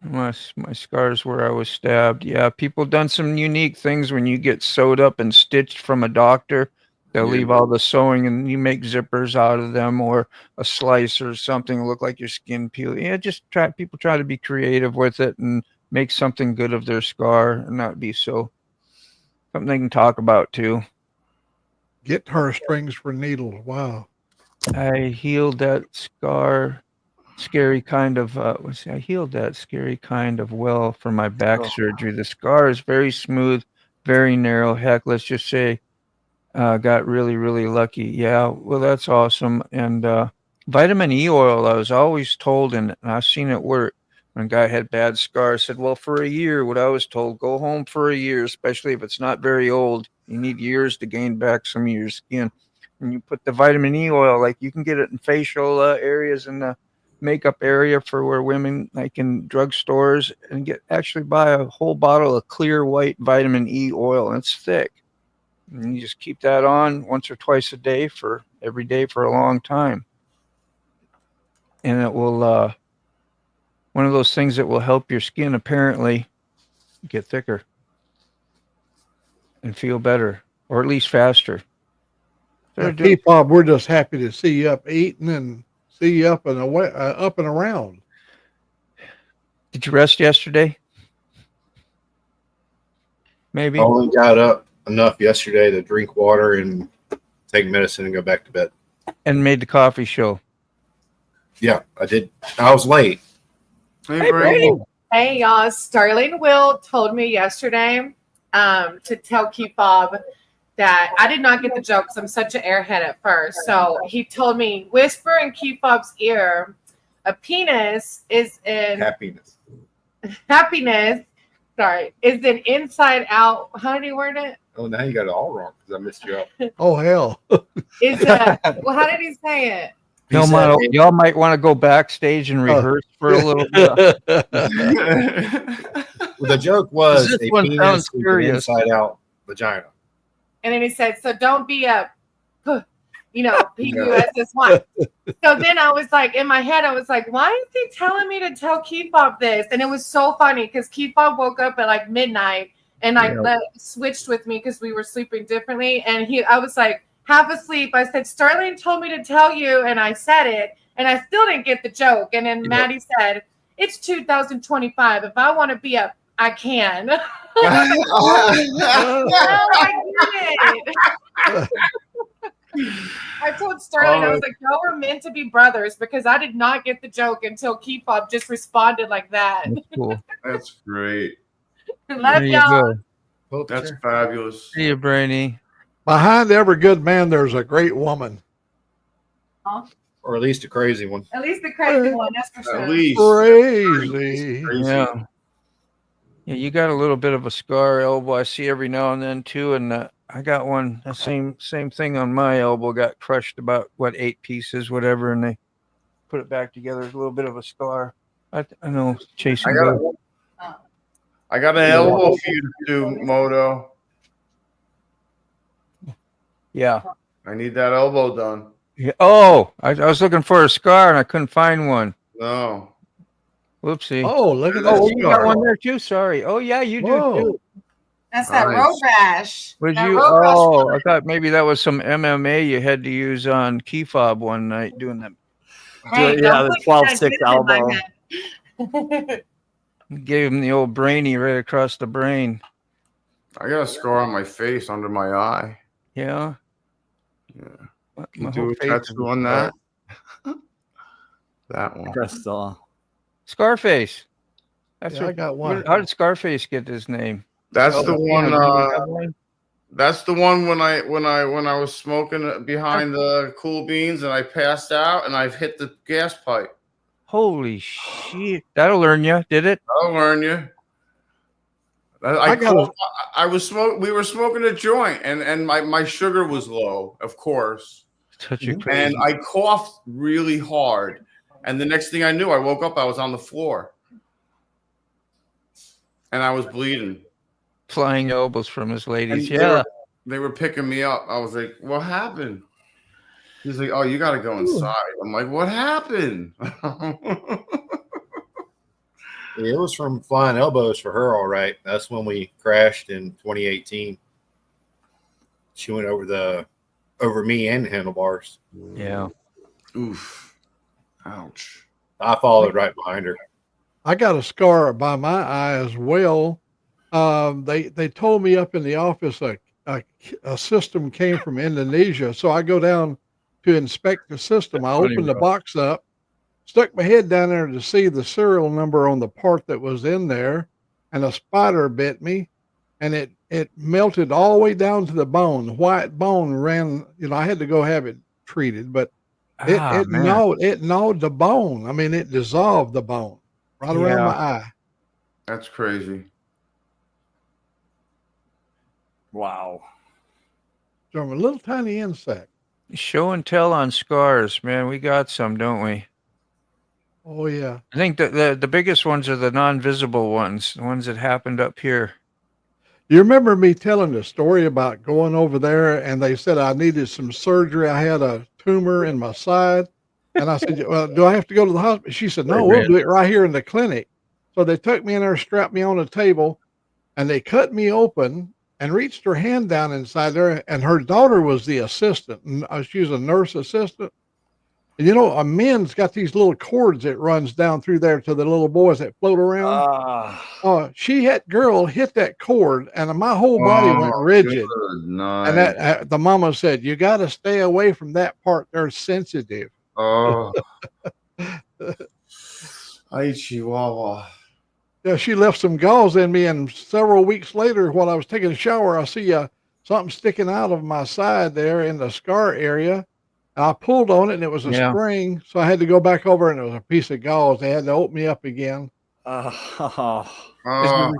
My scars where I was stabbed. Yeah, people done some unique things when you get sewed up and stitched from a doctor. They'll leave all the sewing and you make zippers out of them, or a slice or something look like your skin peel. Yeah, people try to be creative with it and make something good of their scar and not be so something they can talk about too.
Guitar strings for needles. Wow.
I healed that scar, scary kind of. I healed that scary kind of well from my back surgery. The scar is very smooth, very narrow. Heck, let's just say, got really, really lucky. Yeah, well, that's awesome. And vitamin E oil, I was always told, and I've seen it work. When a guy had bad scars, said, well, for a year, what I was told, go home for a year, especially if it's not very old. You need years to gain back some of your skin. And you put the vitamin E oil, like you can get it in facial areas in the makeup area for where women, like in drugstores, and actually buy a whole bottle of clear white vitamin E oil, and it's thick. And you just keep that on once or twice a day every day for a long time. And it will, one of those things that will help your skin apparently get thicker and feel better, or at least faster.
Bob, we're just happy to see you up eating and see you up and away, up and around.
Did you rest yesterday? Maybe.
I only got up enough yesterday to drink water and take medicine and go back to bed.
And made the coffee show.
Yeah, I did. I was late.
Hey, Brady.
Hey, y'all. Sterling Will told me yesterday to tell Keith Bob that I did not get the joke because I'm such an airhead at first. So he told me, whisper in Keith Bob's ear, a penis is in
Happiness.
happiness. Sorry, is an inside out. How do you word it?
Oh, now you got it all wrong because I missed you up.
Oh hell.
Is well, how did he say it?
He
Y'all
said,
might want to go backstage and rehearse for a little bit.
well, the joke was
This
a
one
penis
sounds
with an
curious.
inside out vagina.
And then he said, so don't be a, P-U-S-S-Y. So then I was like, in my head, I was like, why is he telling me to tell Keefob this? And it was so funny because Keefob woke up at like midnight and switched with me because we were sleeping differently. And I was like, half asleep. I said, Sterling told me to tell you. And I said it. And I still didn't get the joke. And then Maddie said, it's 2025. If I want to be a, I can. I get it. I told Sterling, I was like, y'all were meant to be brothers because I did not get the joke until Keefob just responded like that.
That's cool.
That's great.
Love
There you
y'all.
go.
That's fabulous.
See you, Brainy.
Behind every good man, there's a great woman.
Or at least a crazy one.
At least the crazy one, that's for sure.
At least.
Crazy.
Crazy.
Yeah. Yeah, you got a little bit of a scar elbow. I see every now and then too, and I got one. The same thing on my elbow. Got crushed about 8 pieces, whatever, and they put it back together. There's a little bit of a scar. I know. Chasing.
I got an elbow for you to do, Moto.
Yeah.
I need that elbow done.
Yeah. Oh, I was looking for a scar and I couldn't find one.
No.
Whoopsie.
Oh, look at that.
Oh, you got
scar.
one there too. Sorry. Oh, yeah, you do
Whoa.
too.
That's that
Nice.
road rash.
Was
That
you?
road rash
Oh,
one.
I thought maybe that was some MMA you had to use on Keyfob one night doing that.
Hey,
Yeah,
don't
the
put that
12-6
in my
elbow.
head.
Gave him the old brainy right across the brain.
I got a scar on my face under my eye.
Yeah.
Yeah.
My
Can you
whole
do a
face
tattoo
is
on
scarred.
that? That one.
Crystal.
Scarface. That's
Yeah, I got one.
How did Scarface get his name?
That's
Oh,
the
you
one.
know, do you have one?
That's the one when I was smoking behind the Cool Beans and I passed out and I've hit the gas pipe.
Holy shit! That'll learn you. Did it?
I'll learn you.
I got a-
I was smoking. We were smoking a joint, and my sugar was low, of course.
Such a
And
crazy.
I coughed really hard, and the next thing I knew, I woke up. I was on the floor, and I was bleeding.
Flying elbows from his ladies.
And
Yeah.
they were picking me up. I was like, "What happened?" He's like, "Oh, you got to go inside." I'm like, "What happened?"
It was from flying elbows for her, all right. That's when we crashed in 2018. She went over me and handlebars.
Yeah.
Oof! Ouch!
I followed right behind her.
I got a scar by my eye as well. They told me up in the office a system came from Indonesia, so I go down to inspect the system. I
Funny,
opened the
bro.
box up, stuck my head down there to see the serial number on the part that was in there, and a spider bit me, and it melted all the way down to the bone. The white bone ran. I had to go have it treated, but it
Man.
gnawed the bone. I mean, it dissolved the bone right around
Yeah.
my eye.
That's crazy.
Wow.
From a little tiny insect.
Show and tell on scars, man. We got some, don't we?
Oh yeah.
I think the biggest ones are the non-visible ones, the ones that happened up here.
You remember me telling the story about going over there and they said I needed some surgery. I had a tumor in my side. And I said, well, do I have to go to the hospital? She said, no, we'll do it right here in the clinic. So they took me in there, strapped me on a table, and they cut me open and reached her hand down inside there. And her daughter was the assistant. And she was a nurse assistant. And a men's got these little cords that runs down through there to the little boys that float around. Girl hit that cord, and my whole body went rigid.
Good night.
And that the mama said, "You got to stay away from that part. They're sensitive."
Oh, I Chihuahua.
Yeah, she left some gauze in me, and several weeks later, while I was taking a shower, I see something sticking out of my side there in the scar area. And I pulled on it, and it was a spring, so I had to go back over, and it was a piece of gauze. They had to open me up again.
Oh.
Oh,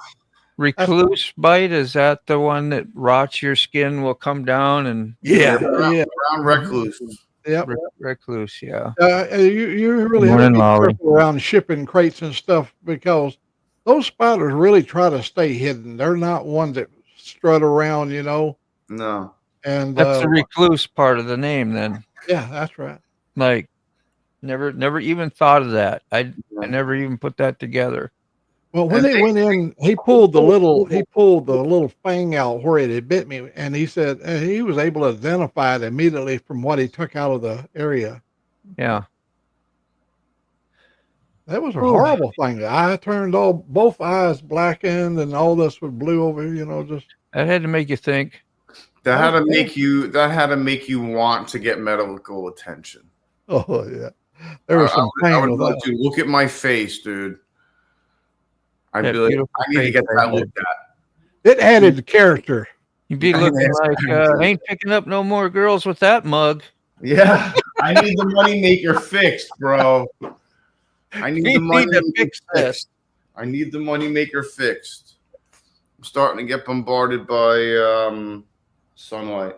Recluse bite, is that the one that rots your skin, will come down and
Yeah,
brown,
yeah,
brown recluse.
yep.
recluse? Yeah.
You really have to
Morning,
be
Lowry.
careful around shipping crates and stuff because those spiders really try to stay hidden. They're not ones that strut around,
No.
And
That's the recluse part of the name then.
yeah, that's right.
Like never even thought of that. I never even put that together.
Well, when
And
they went in, he pulled the little fang out where it had bit me, and he said he was able to identify it immediately from what he took out of the area.
Yeah.
That was a horrible thing. The eye turned both eyes blackened, and all this was blue over. Just
That had to make you think.
That had to make you want to get medical attention.
oh yeah, there was some
I
pain
would
with
like
that.
to look at my face, dude. I'd
That
be like,
beautiful
I need to
face
get
I
that
had.
looked at.
It added the character.
You'd be looking like ain't picking up no more girls with that mug.
Yeah, I need the moneymaker fixed, bro. I need
You
the
need to
moneymaker
fix this.
fixed. I need the moneymaker fixed. I'm starting to get bombarded by sunlight.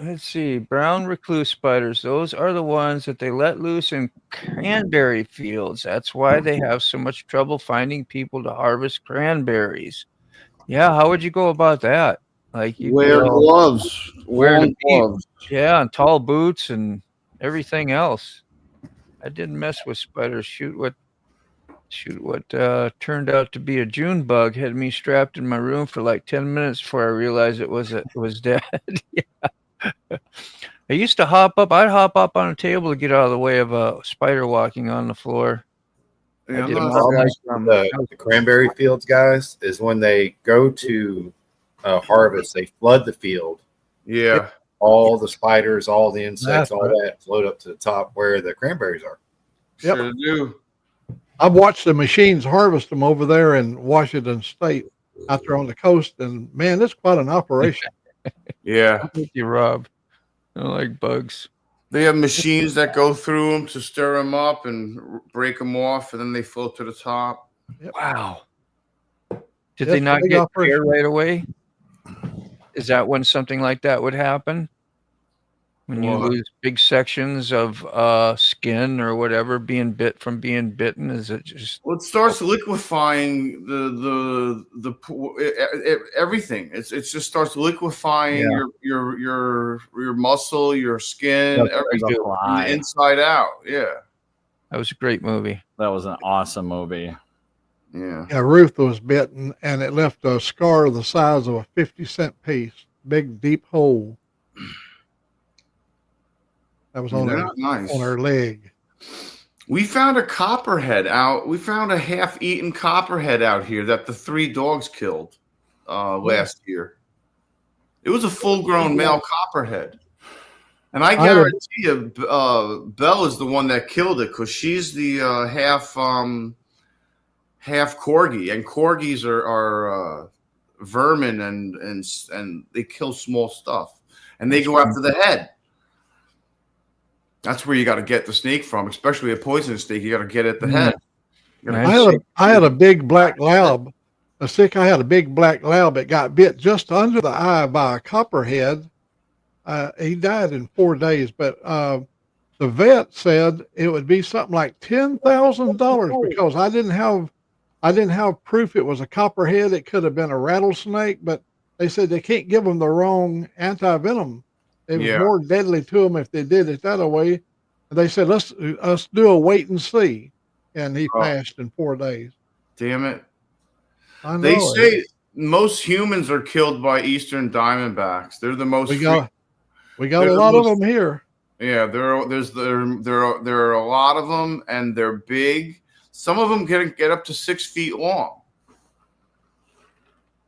Let's see, brown recluse spiders. Those are the ones that they let loose in cranberry fields. That's why they have so much trouble finding people to harvest cranberries. Yeah, how would you go about that? Like you'd be
Wear
all-
gloves.
Wear
Long
the beat.
gloves.
yeah, and tall boots and everything else. I didn't mess with spiders. Shoot what turned out to be a June bug had me strapped in my room for like 10 minutes before I realized it was dead. Yeah. I used to I'd hop up on a table to get out of the way of a spider walking on the floor.
Yeah,
I did
I'm
not
not-
like
The cranberry fields, guys, is when they go to harvest, they flood the field.
yeah.
All the spiders, all the insects,
That's
all that float up to the top where the cranberries are.
Yep.
Sure do.
I've watched the machines harvest them over there in Washington State, out there on the coast, and man, it's quite an operation.
Yeah.
I'm with you, Rob. I don't like bugs.
They have machines that go through them to stir them up and break them off, and then they float to the top.
Wow. Did
Yes,
they not
big
get
operation.
care right away? Is that when something like that would happen? When you
What?
lose big sections of skin or whatever being bitten, is it just
Well, it starts liquefying everything. It just starts liquefying your muscle, your skin, everything from
Fly.
the inside out. Yeah,
that was a great movie.
That was an awesome movie.
yeah.
Yeah, Ruth was bitten, and it left a scar the size of a 50-cent piece, big deep hole. That was on
They're
her
not nice.
on her leg.
We found a copperhead out. We found a half-eaten copperhead out here that the 3 dogs killed last year. It was a full-grown male copperhead, and I guarantee you, Belle is the one that killed it because she's the half corgi, and corgis are vermin and they kill small stuff, and they go after the head. That's where you got to get the snake from, especially a poisonous snake. You got to get at the head. You gotta-
I had a big black lab. I had a big black lab that got bit just under the eye by a copperhead. He died in 4 days, but the vet said it would be something like $10,000 because I didn't have proof it was a copperhead. It could have been a rattlesnake, but they said they can't give them the wrong anti-venom. It was
Yeah.
more deadly to them if they did it that way. And they said, let's do a wait and see. And he passed in 4 days.
Damn it.
I know.
They say most humans are killed by eastern diamondbacks. They're the most.
we got
they're
a
the
lot of
most-
them here.
Yeah, there are a lot of them, and they're big. Some of them get up to 6 feet long.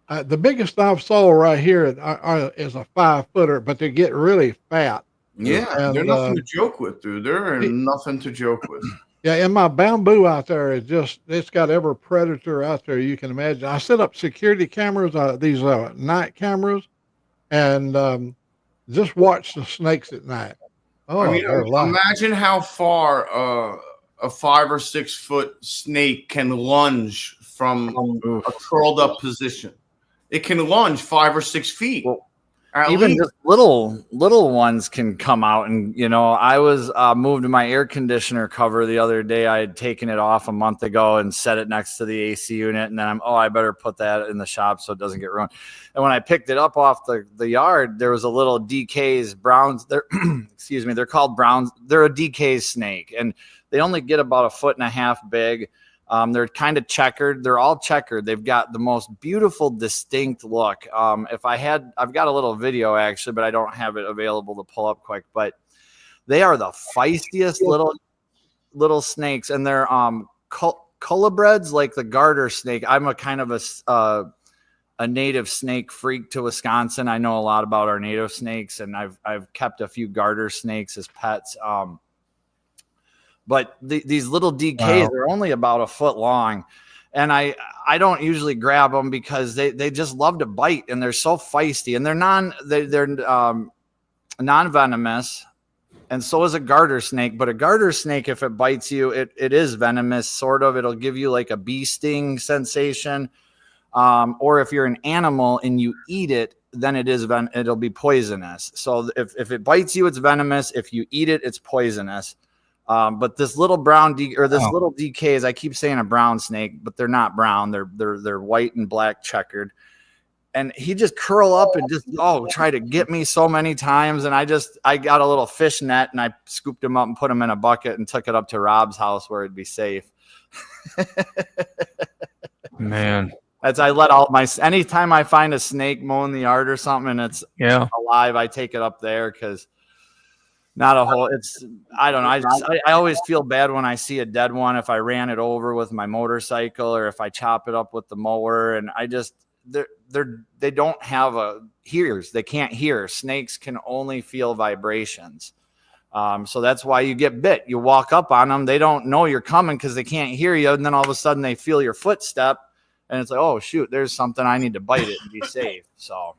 The biggest I've saw right here is a 5-footer, but they get really fat.
Yeah,
And,
they're nothing to joke with, dude. They're nothing to joke with.
Yeah, and my bamboo out there it's got every predator out there you can imagine. I set up security cameras, these night cameras, and just watch the snakes at night. Oh,
I mean,
they're alive.
imagine how far a 5 or 6 foot snake can lunge from a curled up position. it can lunge 5 or 6 feet.
Well,
at
even
least.
just little ones can come out. And I was moved my air conditioner cover the other day. I had taken it off a month ago and set it next to the AC unit, and then I better put that in the shop so it doesn't get ruined. And when I picked it up off the yard, there was a little DK's browns. They're excuse me, they're called browns. They're a DK's snake, and they only get about 1.5 feet big. They're kind of checkered. They're all checkered. They've got the most beautiful, distinct look. I've got a little video actually, but I don't have it available to pull up quick. But they are the feistiest little snakes, and they're colubrids, like the garter snake. I'm a kind of a native snake freak to Wisconsin. I know a lot about our native snakes, and I've kept a few garter snakes as pets. But these little DKs are only about 1 foot long, and I don't usually grab them because they just love to bite, and they're so feisty, and they're non-venomous, and so is a garter snake. But a garter snake, if it bites you, it is venomous, sort of. It'll give you like a bee sting sensation, or if you're an animal and you eat it, then it'll be poisonous. So if it bites you, it's venomous. If you eat it, it's poisonous. But this little little DKs, I keep saying a brown snake, but they're not brown. They're white and black checkered. And he just curl up and just try to get me so many times. And I got a little fish net and I scooped him up and put him in a bucket and took it up to Rob's house where it'd be safe.
Man.
Anytime I find a snake mowing the yard or something and it's alive, I take it up there because I don't know. I always feel bad when I see a dead one if I ran it over with my motorcycle or if I chop it up with the mower. And they don't have ears. They can't hear. Snakes can only feel vibrations. So that's why you get bit. You walk up on them. They don't know you're coming because they can't hear you. And then all of a sudden they feel your footstep and it's like, oh shoot, there's something. I need to bite it and be safe.
So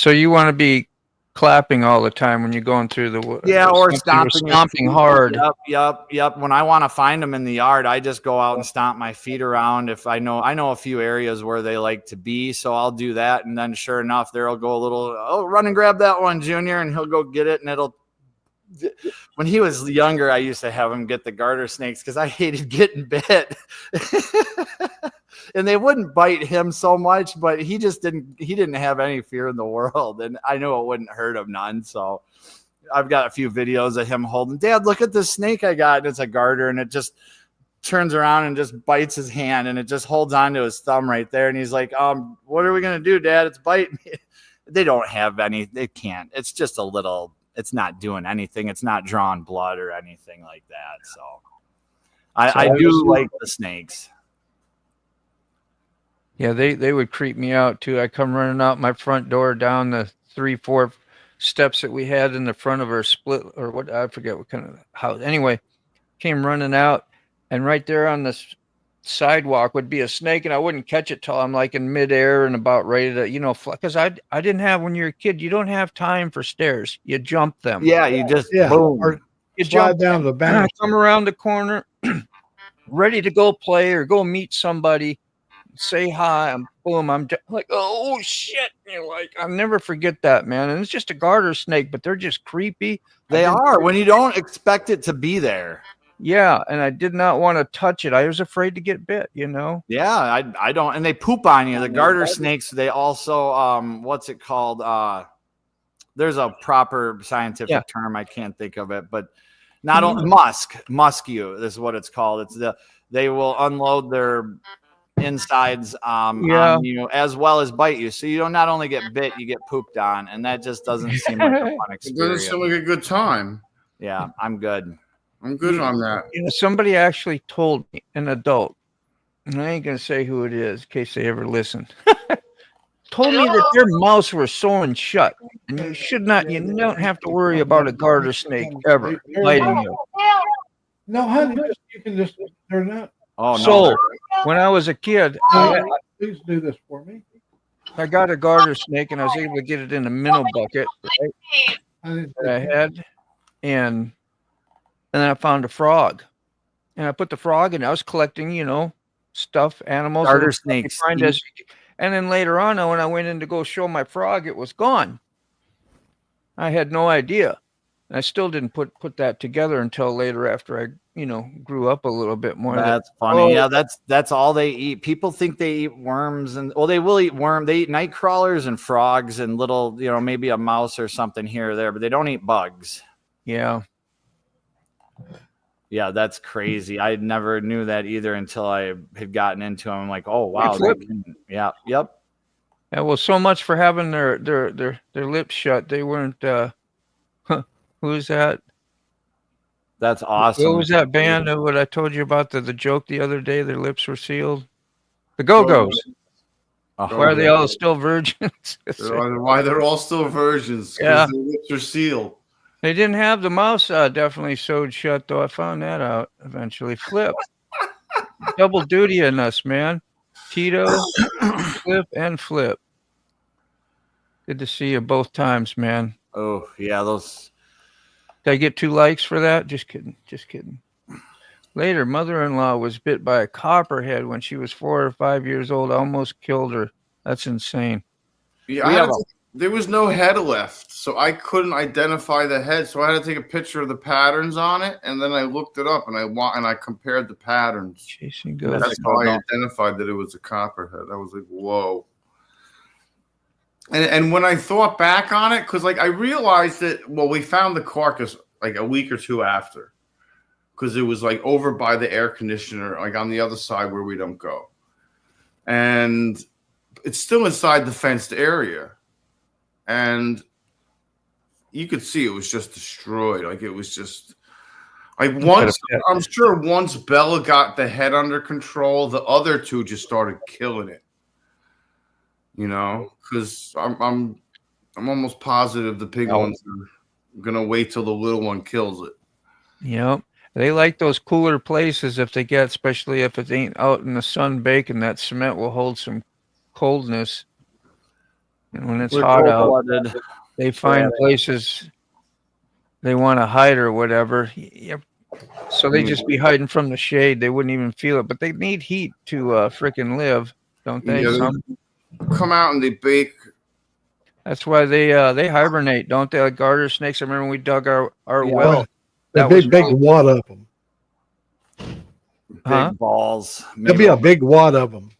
you want to be clapping all the time when you're going through the woods.
Yeah, or stomping
hard.
Yep. When I want to find them in the yard, I just go out and stomp my feet around. If I know a few areas where they like to be, so I'll do that. And then sure enough, there'll go a little, run and grab that one, Junior, and he'll go get it. And when he was younger, I used to have him get the garter snakes because I hated getting bit. And they wouldn't bite him so much, but he didn't have any fear in the world. And I knew it wouldn't hurt him none. So I've got a few videos of him holding, Dad, look at this snake I got. And it's a garter and it just turns around and just bites his hand and it just holds onto his thumb right there. And he's like, what are we going to do, Dad? It's biting me. They don't have they can't. It's just it's not doing anything. It's not drawing blood or anything like that. So I do like the snakes.
Yeah, they would creep me out too. I come running out my front door down the 3-4 steps that we had in the front of our split or what, I forget what kind of house. Anyway, came running out and right there on the sidewalk would be a snake and I wouldn't catch it till I'm like in midair and about ready to, because I didn't have, when you're a kid, you don't have time for stairs. You jump them.
Yeah, you just boom.
Or
You
slide down the
I
bank.
come around the corner, ready to go play or go meet somebody, say hi. I'm like, oh shit! You're like, I'll never forget that, man. And it's just a garter snake, but they're just creepy.
They are when you don't expect it to be there.
Yeah, and I did not want to touch it. I was afraid to get bit.
Yeah, I don't. And they poop on you. The garter snakes. They also what's it called? There's a proper scientific term. I can't think of it, but not only muscu is what it's called. They will unload their insides on you as well as bite you. So you don't not only get bit, you get pooped on, and that just doesn't seem like a fun
It
experience.
doesn't seem like a good time.
Yeah, I'm good.
I'm good on that.
Somebody actually told me, an adult, and I ain't gonna say who it is in case they ever listen. Told me that their mouths were sewn shut, and you don't have to worry about a garter snake ever biting you.
No, honey, you can just turn that.
Oh no.
So when I was a kid,
Please do this for me.
I got a garter snake, and I was able to get it in a minnow bucket, right? That I had, and then I found a frog, and I put the frog in. I was collecting, stuff, animals,
Garter snakes.
And then later on, when I went in to go show my frog, it was gone. I had no idea. I still didn't put that together until later after I, grew up a little bit more.
That's funny. Yeah, that's all they eat. People think they eat worms, and they will eat worm. They eat night crawlers and frogs and little, maybe a mouse or something here or there, but they don't eat bugs.
Yeah.
Yeah, that's crazy. I never knew that either until I had gotten into them. I'm like, oh wow, yeah, yep.
Yeah, well, so much for having their lips shut. They weren't. Who is that?
That's awesome.
What was that band? What I told you about the joke the other day? Their lips were sealed. The Go-Go's.
Oh,
Why are they all still virgins?
Why they're all still virgins?
Yeah.
Their lips are sealed.
They didn't have the mouth definitely sewed shut, though. I found that out eventually. Flip. Double duty in us, man. Tito, Flip, and Flip. Good to see you both times, man.
Oh, yeah, those.
Did I get 2 likes for that? Just kidding. Just kidding. Later, mother-in-law was bit by a copperhead when she was 4 or 5 years old. Almost killed her. That's insane.
Yeah, there was no head left, so I couldn't identify the head. So I had to take a picture of the patterns on it, and then I looked it up and I compared the patterns.
Chasing ghosts.
That's how I identified that it was a copperhead. I was like, whoa. And when I thought back on it, because I realized that, we found the carcass like a week or 2 after, because it was over by the air conditioner, on the other side where we don't go. And it's still inside the fenced area. And you could see it was just destroyed. It was just once, I'm sure once Bella got the head under control, the other 2 just started killing it. Because I'm almost positive the big ones are gonna wait till the little one kills it.
Yep. They like those cooler places if they get, especially if it ain't out in the sun baking. That cement will hold some coldness. And when it's hot out, they find places they want to hide or whatever. Yep. So they just be hiding from the shade. They wouldn't even feel it. But they need heat to freaking live, don't they?
Yeah, come out and they bake.
That's why they hibernate, don't they? Like garter snakes. I remember when we dug our well.
There'd be a big wad of them.
Big balls.
There'd be a big wad of them.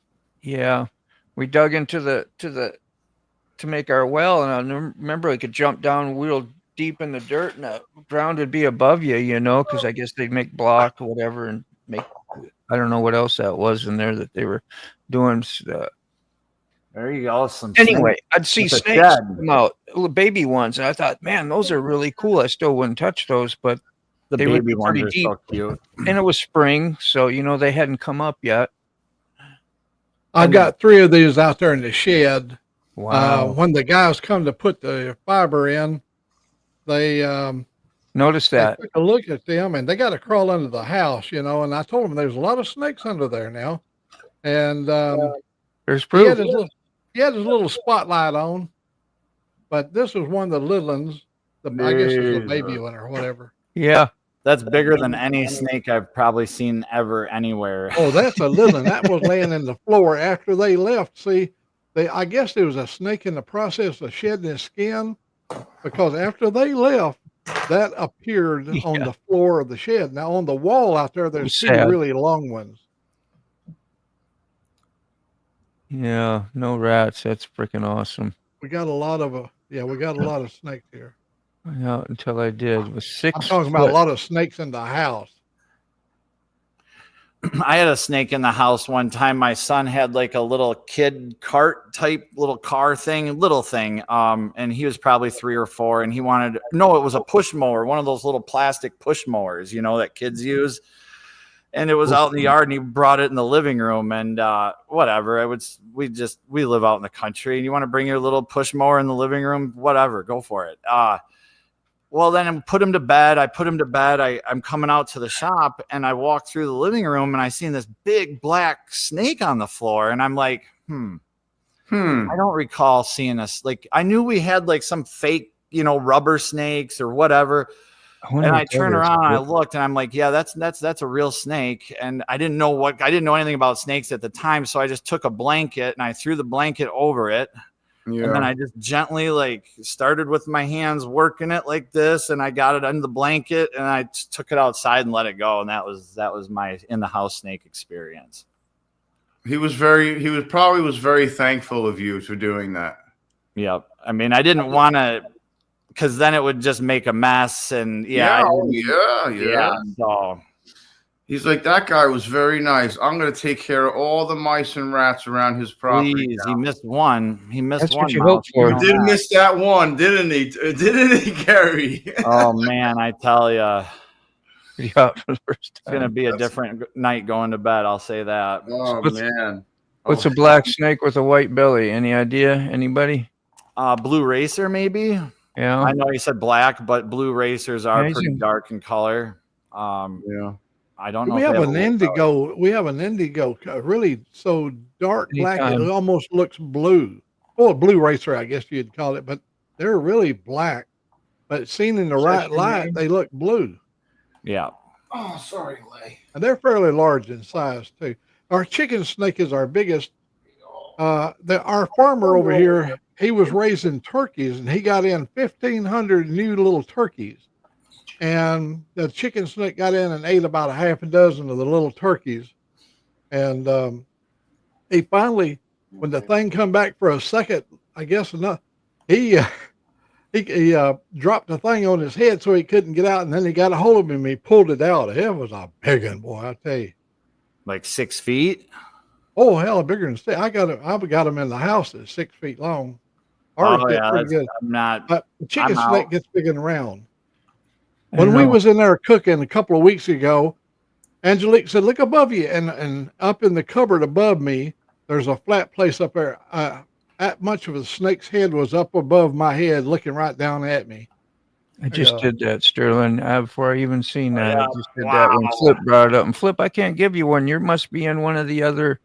Yeah, we dug into to make our well, and I remember we could jump down real deep in the dirt, and the ground would be above you, because I guess they'd make block or whatever, and make, I don't know what else that was in there that they were doing.
There you go.
Anyway, I'd see snakes come out, little baby ones, and I thought, man, those are really cool. I still wouldn't touch those, but
the
they would
baby
be pretty
ones are
deep.
so cute.
And it was spring, so they hadn't come up yet.
I've got 3 of these out there in the shed.
Wow.
When the guys come to put the fiber in, they
noticed that.
They took a look at them, and they got to crawl under the house, and I told them there's a lot of snakes under there now. And
there's proof.
He had his little spotlight on, but this was one of the little ones. I guess it was the baby one or whatever.
Yeah.
That's bigger than any snake I've probably seen ever anywhere.
Oh, that's a little one. That was laying in the floor after they left. See, I guess there was a snake in the process of shedding his skin, because after they left, that appeared on the floor of the shed. Now on the wall out there's 2 really long ones.
Yeah, no rats. That's freaking awesome.
We got a lot of snakes here.
Yeah, until I did. It was 6
I'm talking about a lot of snakes in the house.
I had a snake in the house one time. My son had like a little kid cart type little car thing, and he was probably 3 or 4, and it was a push mower, one of those little plastic push mowers, that kids use. And it was out in the yard, and he brought it in the living room, and whatever. We live out in the country, and you want to bring your little push mower in the living room, whatever, go for it. Well, then I put him to bed. I'm coming out to the shop, and I walk through the living room, and I seen this big black snake on the floor, and I'm like, I don't recall seeing us. Like, I knew we had like some fake, rubber snakes or whatever, And I turned around and I looked and I'm like, yeah, that's a real snake. And I didn't know anything about snakes at the time. So I just took a blanket and I threw the blanket over it.
Yeah.
And then I just gently started with my hands working it like this. And I got it under the blanket and I took it outside and let it go. And that was my in the house snake experience.
He probably was very thankful of you for doing that.
Yep. I mean, I didn't want to, because then it would just make a mess. And yeah. So
he's like, that guy was very nice. I'm going to take care of all the mice and rats around his property.
please, he missed one.
That's
one.
what you hope for.
He did miss that one, didn't he? Didn't he, Gary?
Oh man, I tell you,
Yeah, for the first
it's gonna
time.
be a different night going to bed. I'll say that.
Oh
What's-
man.
What's a black snake with a white belly? Any idea? Anybody?
Blue racer, maybe.
Yeah.
I know you said black, but blue racers are
Amazing.
pretty dark in color.
Yeah.
I don't know.
We
if
have
they
an
a-
indigo. We have an indigo, really so dark black
Anytime.
it almost looks blue. Well, a blue racer, I guess you'd call it, but they're really black. But seen in the right light, they look blue,
Yeah.
Oh, sorry, Lay.
and they're fairly large in size too. Our chicken snake is our biggest. Our farmer over here, he was raising turkeys, and he got in 1,500 new little turkeys. And the chicken snake got in and ate about a half a dozen of the little turkeys. And he finally, when the thing come back for a second, I guess enough, he dropped the thing on his head so he couldn't get out. And then he got a hold of him. He pulled it out. It was a big one, boy, I tell you.
Like 6 feet.
Oh, hell, bigger than stick. I got him in the house at 6 feet long. Ours
Oh
get
yeah,
pretty good.
I'm not.
But the chicken
I'm
snake
out.
gets big and round.
I
When we
know.
was in there cooking a couple of weeks ago, Angelique said, "Look above you," and up in the cupboard above me, there's a flat place up there. That much of a snake's head was up above my head, looking right down at me.
I just
Yeah.
did that, Sterling. Before I even seen that, I
Yeah,
just did that when
wow.
Flip brought it up. And Flip, I can't give you one. You must be in one of the other.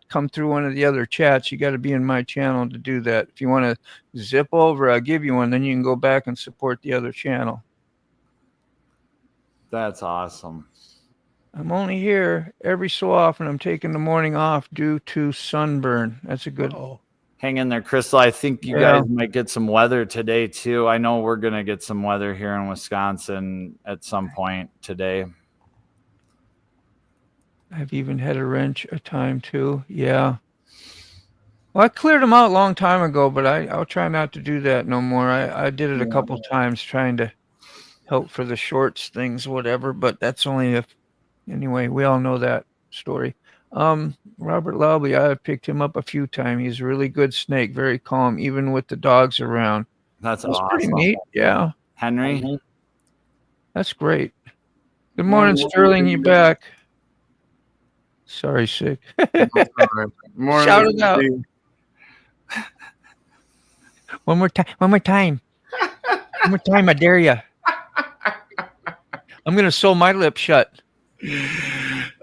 Come through one of the other chats. You got to be in my channel to do that. If you want to zip over, I'll give you one. Then you can go back and support the other channel.
That's awesome.
I'm only here every so often. I'm taking the morning off due to sunburn. That's a good.
Oh,
Hang in there, Crystal. I think you
Yeah.
guys might get some weather today too. I know we're gonna get some weather here in Wisconsin at some point today.
I've even had a wrench a time too. Yeah. Well, I cleared them out a long time ago, but I'll try not to do that no more. I did it a couple times trying to help for the shorts things, whatever. But that's only if. Anyway, we all know that story. Robert Lobley, I have picked him up a few times. He's a really good snake, very calm, even with the dogs around.
That's
That's
awesome.
pretty neat. Yeah,
Henry,
that's great. Good morning, Sterling. You back? Sorry, sick.
Morning,
Shout it
Mr.
out.
D.
One more time. One more time. One more time. I dare you. I'm gonna sew my lips shut.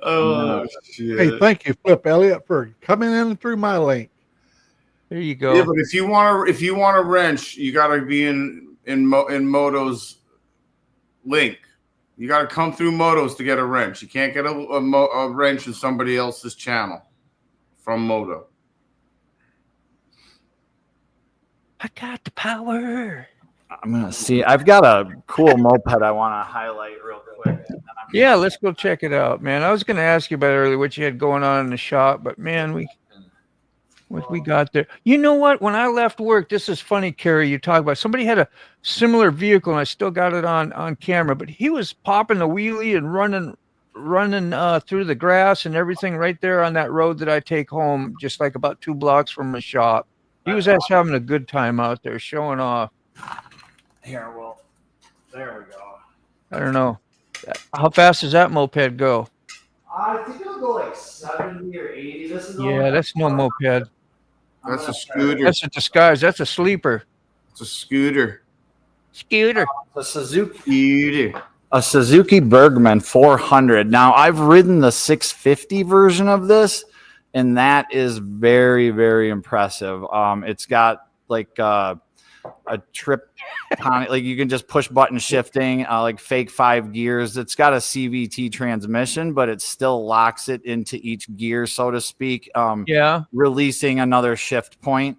Oh shit.
hey, thank you, Flip Elliott, for coming in through my link.
There you go.
Yeah, but if you want a wrench, you got to be in Moto's link. You got to come through Moto's to get a wrench. You can't get a wrench in somebody else's channel from Moto.
I got the power.
I'm gonna see. I've got a cool moped I want to highlight real quick. And then I'm
Yeah, let's go check it out, man. I was gonna ask you about it earlier, what you had going on in the shop, but man, what we got there. You know what? When I left work, this is funny, Carrie. You talk about somebody had a similar vehicle, and I still got it on camera. But he was popping the wheelie and running through the grass and everything right there on that road that I take home, just like about 2 blocks from the shop. He was just having a good time out there, showing off.
here. Well, there we go.
I don't know. How fast does that moped go?
I think it'll go like 70 or 80. This is
Yeah, that's no moped.
That's a scooter.
That's a disguise. That's a sleeper.
It's a scooter.
Scooter.
a Suzuki.
Scooter.
A Suzuki Bergman 400. Now I've ridden the 650 version of this, and that is very, very impressive. It's got like a trip like you can just push button shifting, like fake 5 gears. It's got a CVT transmission, but it still locks it into each gear, so to speak.
Yeah.
Releasing another shift point.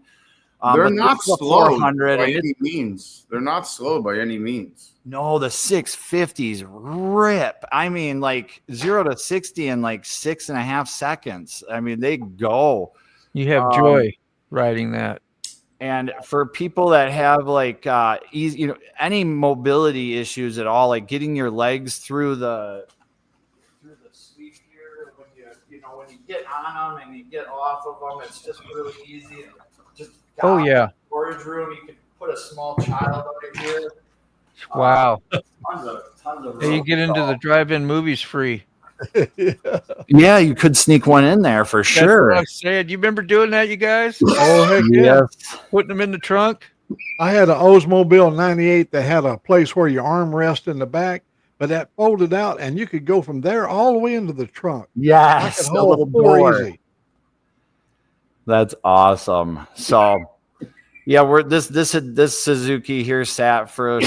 They're
but
not
this is a
slow
400,
by
and
any means. They're not slow by any means.
no, the 650s rip. I mean, like 0 to 60 in like 6.5 seconds. I mean, they go.
You have joy riding that.
And for people that have like easy, any mobility issues at all, like getting your legs through the sweep here, when when you get on them and you get off of them, it's just really easy. Just
Yeah.
storage room, you can put a small child over here.
Wow.
Tons of
Hey, you
room.
get into the drive-in movies free.
Yeah, you could sneak one in there for
That's
sure.
what I said. You remember doing that, you guys?
Oh, heck yeah.
Yes.
Putting them in the trunk?
I had an Oldsmobile 98 that had a place where your arm rests in the back, but that folded out and you could go from there all the way into the trunk. I
Yes.
could
A little
hold 4
door.
easy.
That's awesome. So, yeah, we're this Suzuki here sat for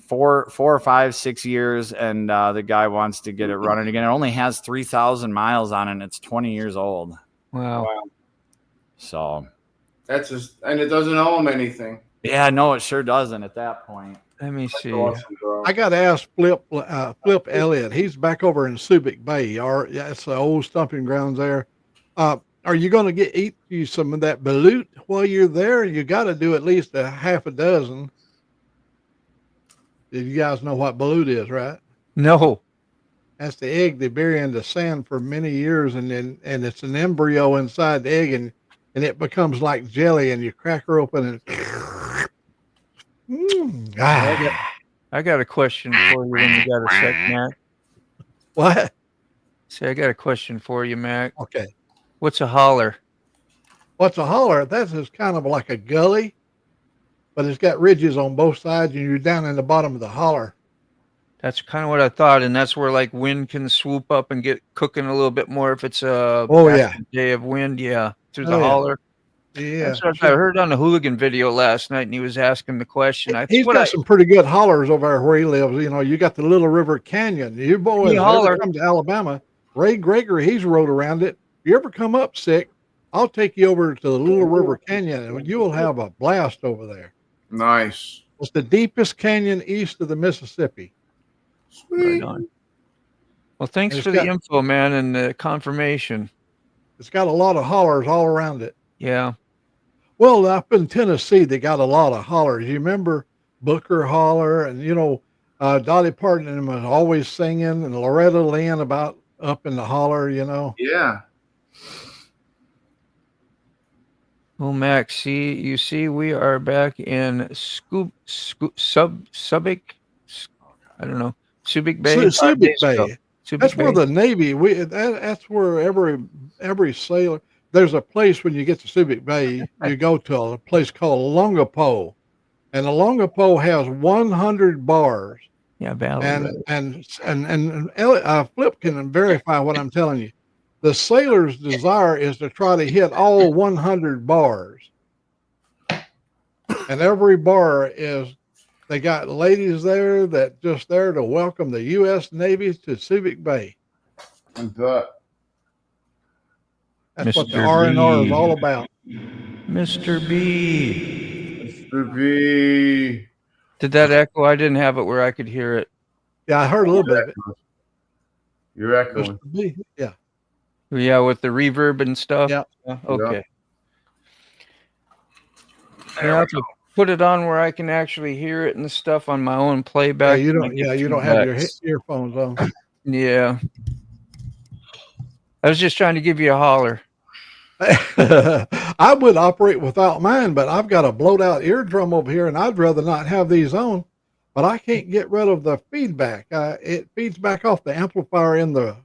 4 or 5, 6 years, and the guy wants to get it running again. It only has 3,000 miles on it, and it's 20 years old.
Wow.
So,
That's just, and it doesn't owe them anything.
yeah, no, it sure doesn't at that point.
Let me see.
Awesome, bro.
I got to ask Flip Elliott. He's back over in Subic Bay. It's the old stomping grounds there. Are you going to eat you some of that balut while you're there? You got to do at least a half a dozen. Did you guys know what balut is, right?
No.
That's the egg they bury in the sand for many years, and it's an embryo inside the egg, and it becomes like jelly, and you crack her open and
I got a question for you when you got a sec, Mac.
What?
See, I got a question for you, Mac.
Okay.
What's a holler?
What's a holler? That's just kind of like a gully, but it's got ridges on both sides, and you're down in the bottom of the holler.
That's kind of what I thought, and that's where like wind can swoop up and get cooking a little bit more if it's a day of wind. Yeah, through the holler.
Yeah,
That's what I heard on the hooligan video last night, and he was asking the question.
He's got some pretty good hollers over there where he lives. You got the Little River Canyon. You boys ever come to Alabama? Ray Gregory, he's rode around it. If you ever come up sick, I'll take you over to the Little River Canyon, and you will have a blast over there.
Nice.
It's the deepest canyon east of the Mississippi.
Right on. Well, thanks for the info, man, and the confirmation.
It's got a lot of hollers all around it.
Yeah.
Well, up in Tennessee, they got a lot of hollers. You remember Booker Holler, and Dolly Parton was always singing, and Loretta Lynn about up in the holler.
Yeah.
Well, Max, we are back in Subic. I don't know. Subic Bay.
Subic Bay. That's where the Navy. That's where every sailor. There's a place when you get to Subic Bay, you go to a place called Longapo, and the Longapo has 100 bars.
Yeah, Valley.
And Flip can verify what I'm telling you. The sailor's desire is to try to hit all 100 bars, and every bar they got ladies there that just there to welcome the U.S. Navy to Subic Bay.
But
that's what the R&R is all about.
Mr. B.
Mr. B.
Did that echo? I didn't have it where I could hear it.
Yeah, I heard a little bit of it.
You're echoing.
Mr. B. Yeah.
Yeah, with the reverb and stuff.
Yeah.
Okay. I have to put it on where I can actually hear it and stuff on my own playback.
You don't have your earphones on.
Yeah. I was just trying to give you a holler.
I would operate without mine, but I've got a blowed out eardrum over here, and I'd rather not have these on. But I can't get rid of the feedback. It feeds back off the amplifier in the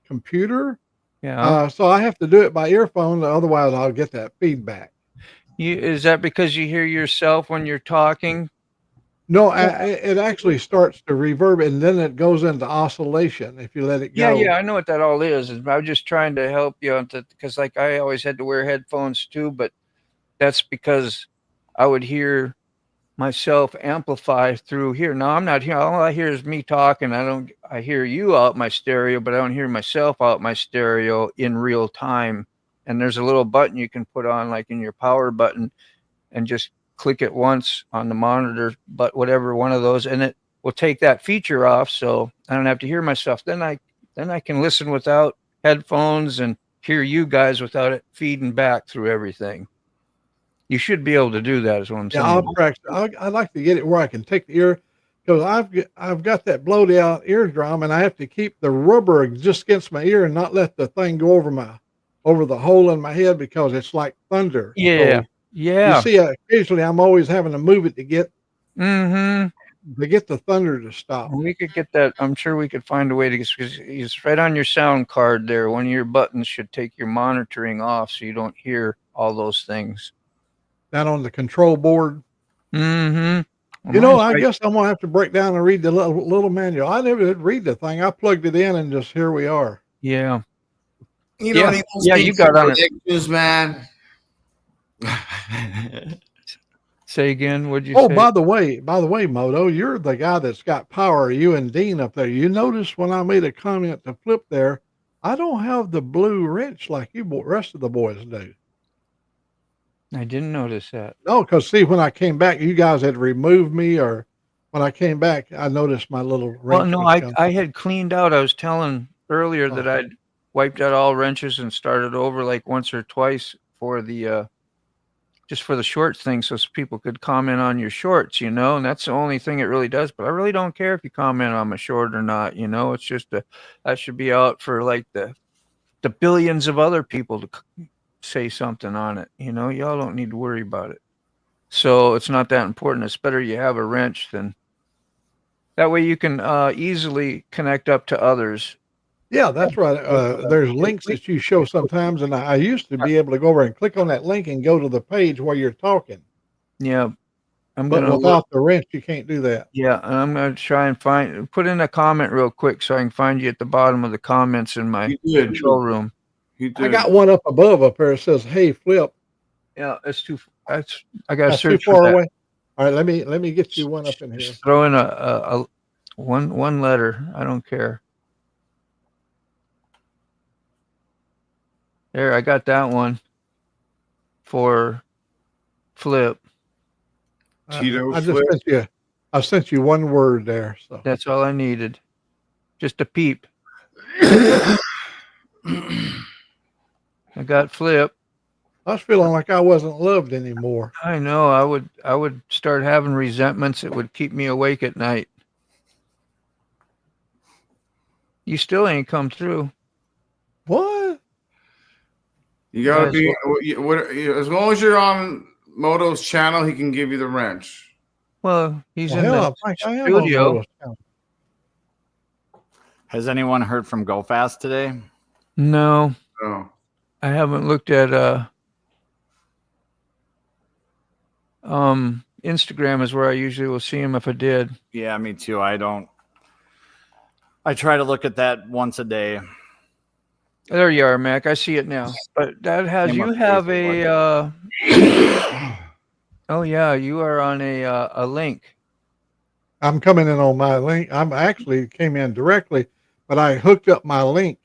computer.
Yeah.
So I have to do it by earphone, otherwise I'll get that feedback.
Is that because you hear yourself when you're talking?
No, it actually starts to reverb, and then it goes into oscillation if you let it go.
Yeah, I know what that all is. I was just trying to help you because, like, I always had to wear headphones too, but that's because I would hear myself amplify through here. Now I'm not here. All I hear is me talking. I hear you out my stereo, but I don't hear myself out my stereo in real time. And there's a little button you can put on like in your power button and just click it once on the monitor, but whatever one of those, and it will take that feature off. So I don't have to hear myself. Then I can listen without headphones and hear you guys without it feeding back through everything. You should be able to do that, is what I'm
Yeah,
saying.
I'll practice. I'd like to get it where I can take the ear, because I've got that blowed out eardrum, and I have to keep the rubber just against my ear and not let the thing go over the hole in my head, because it's like thunder.
Yeah.
So
Yeah.
you see, occasionally I'm always having to move it to get the thunder to stop.
We could get that. I'm sure we could find a way to get, because it's right on your sound card there. One of your buttons should take your monitoring off so you don't hear all those things.
Down on the control board.
Mm-hmm.
You know, I guess I'm gonna have to break down and read the little manual. I never did read the thing. I plugged it in and just here we are.
Yeah.
You
Yeah.
don't even
Yeah, you got on it.
predictions, man.
Say again. What'd you
Oh,
say?
by the way, Moto, you're the guy that's got power. You and Dean up there. You notice when I made a comment to Flip there, I don't have the blue wrench like you rest of the boys do.
I didn't notice that.
No, because see, when I came back, you guys had removed me, or when I came back, I noticed my little wrench.
Well, no,
was gone.
I had cleaned out. I was telling earlier that
Oh.
I'd wiped out all wrenches and started over like once or twice for the just for the shorts thing, so people could comment on your shorts, and that's the only thing it really does. But I really don't care if you comment on my short or not. It's just that should be out for like the billions of other people to say something on it. Y'all don't need to worry about it. So it's not that important. It's better you have a wrench than that way you can easily connect up to others.
Yeah, that's right. There's links that you show sometimes, and I used to be able to go over and click on that link and go to the page where you're talking.
Yeah, I'm
But
gonna
without the wrench, you can't do that.
Yeah, and I'm gonna try and put in a comment real quick so I can find you at the bottom of the comments in my
You did.
control room.
You
I
did.
got one up above up there. It says, "Hey, Flip."
Yeah, I gotta
That's too
search for
far
that.
away. All right, let me get you one up in here.
Just throw in a one letter. I don't care. There, I got that one for Flip.
Tito
I just
Flip.
sent you. I sent you one word there. So
That's all I needed. Just a peep. I got Flip.
I was feeling like I wasn't loved anymore.
I know. I would start having resentments. It would keep me awake at night. You still ain't come through.
What?
You gotta
Guys,
be as long as you're on Moto's channel, he can give you the wrench.
Well, he's
Well,
in
hell,
the
I think I am on
studio.
Moto's channel.
Has anyone heard from Go Fast today?
No,
Oh,
I haven't looked at Instagram is where I usually will see him if I did.
Yeah, me too. I try to look at that once a day.
There you are, Mac. I see it now. But that has
Came
you
up
have
Facebook.
oh yeah, you are on a link.
I'm coming in on my link. I'm actually came in directly, but I hooked up my link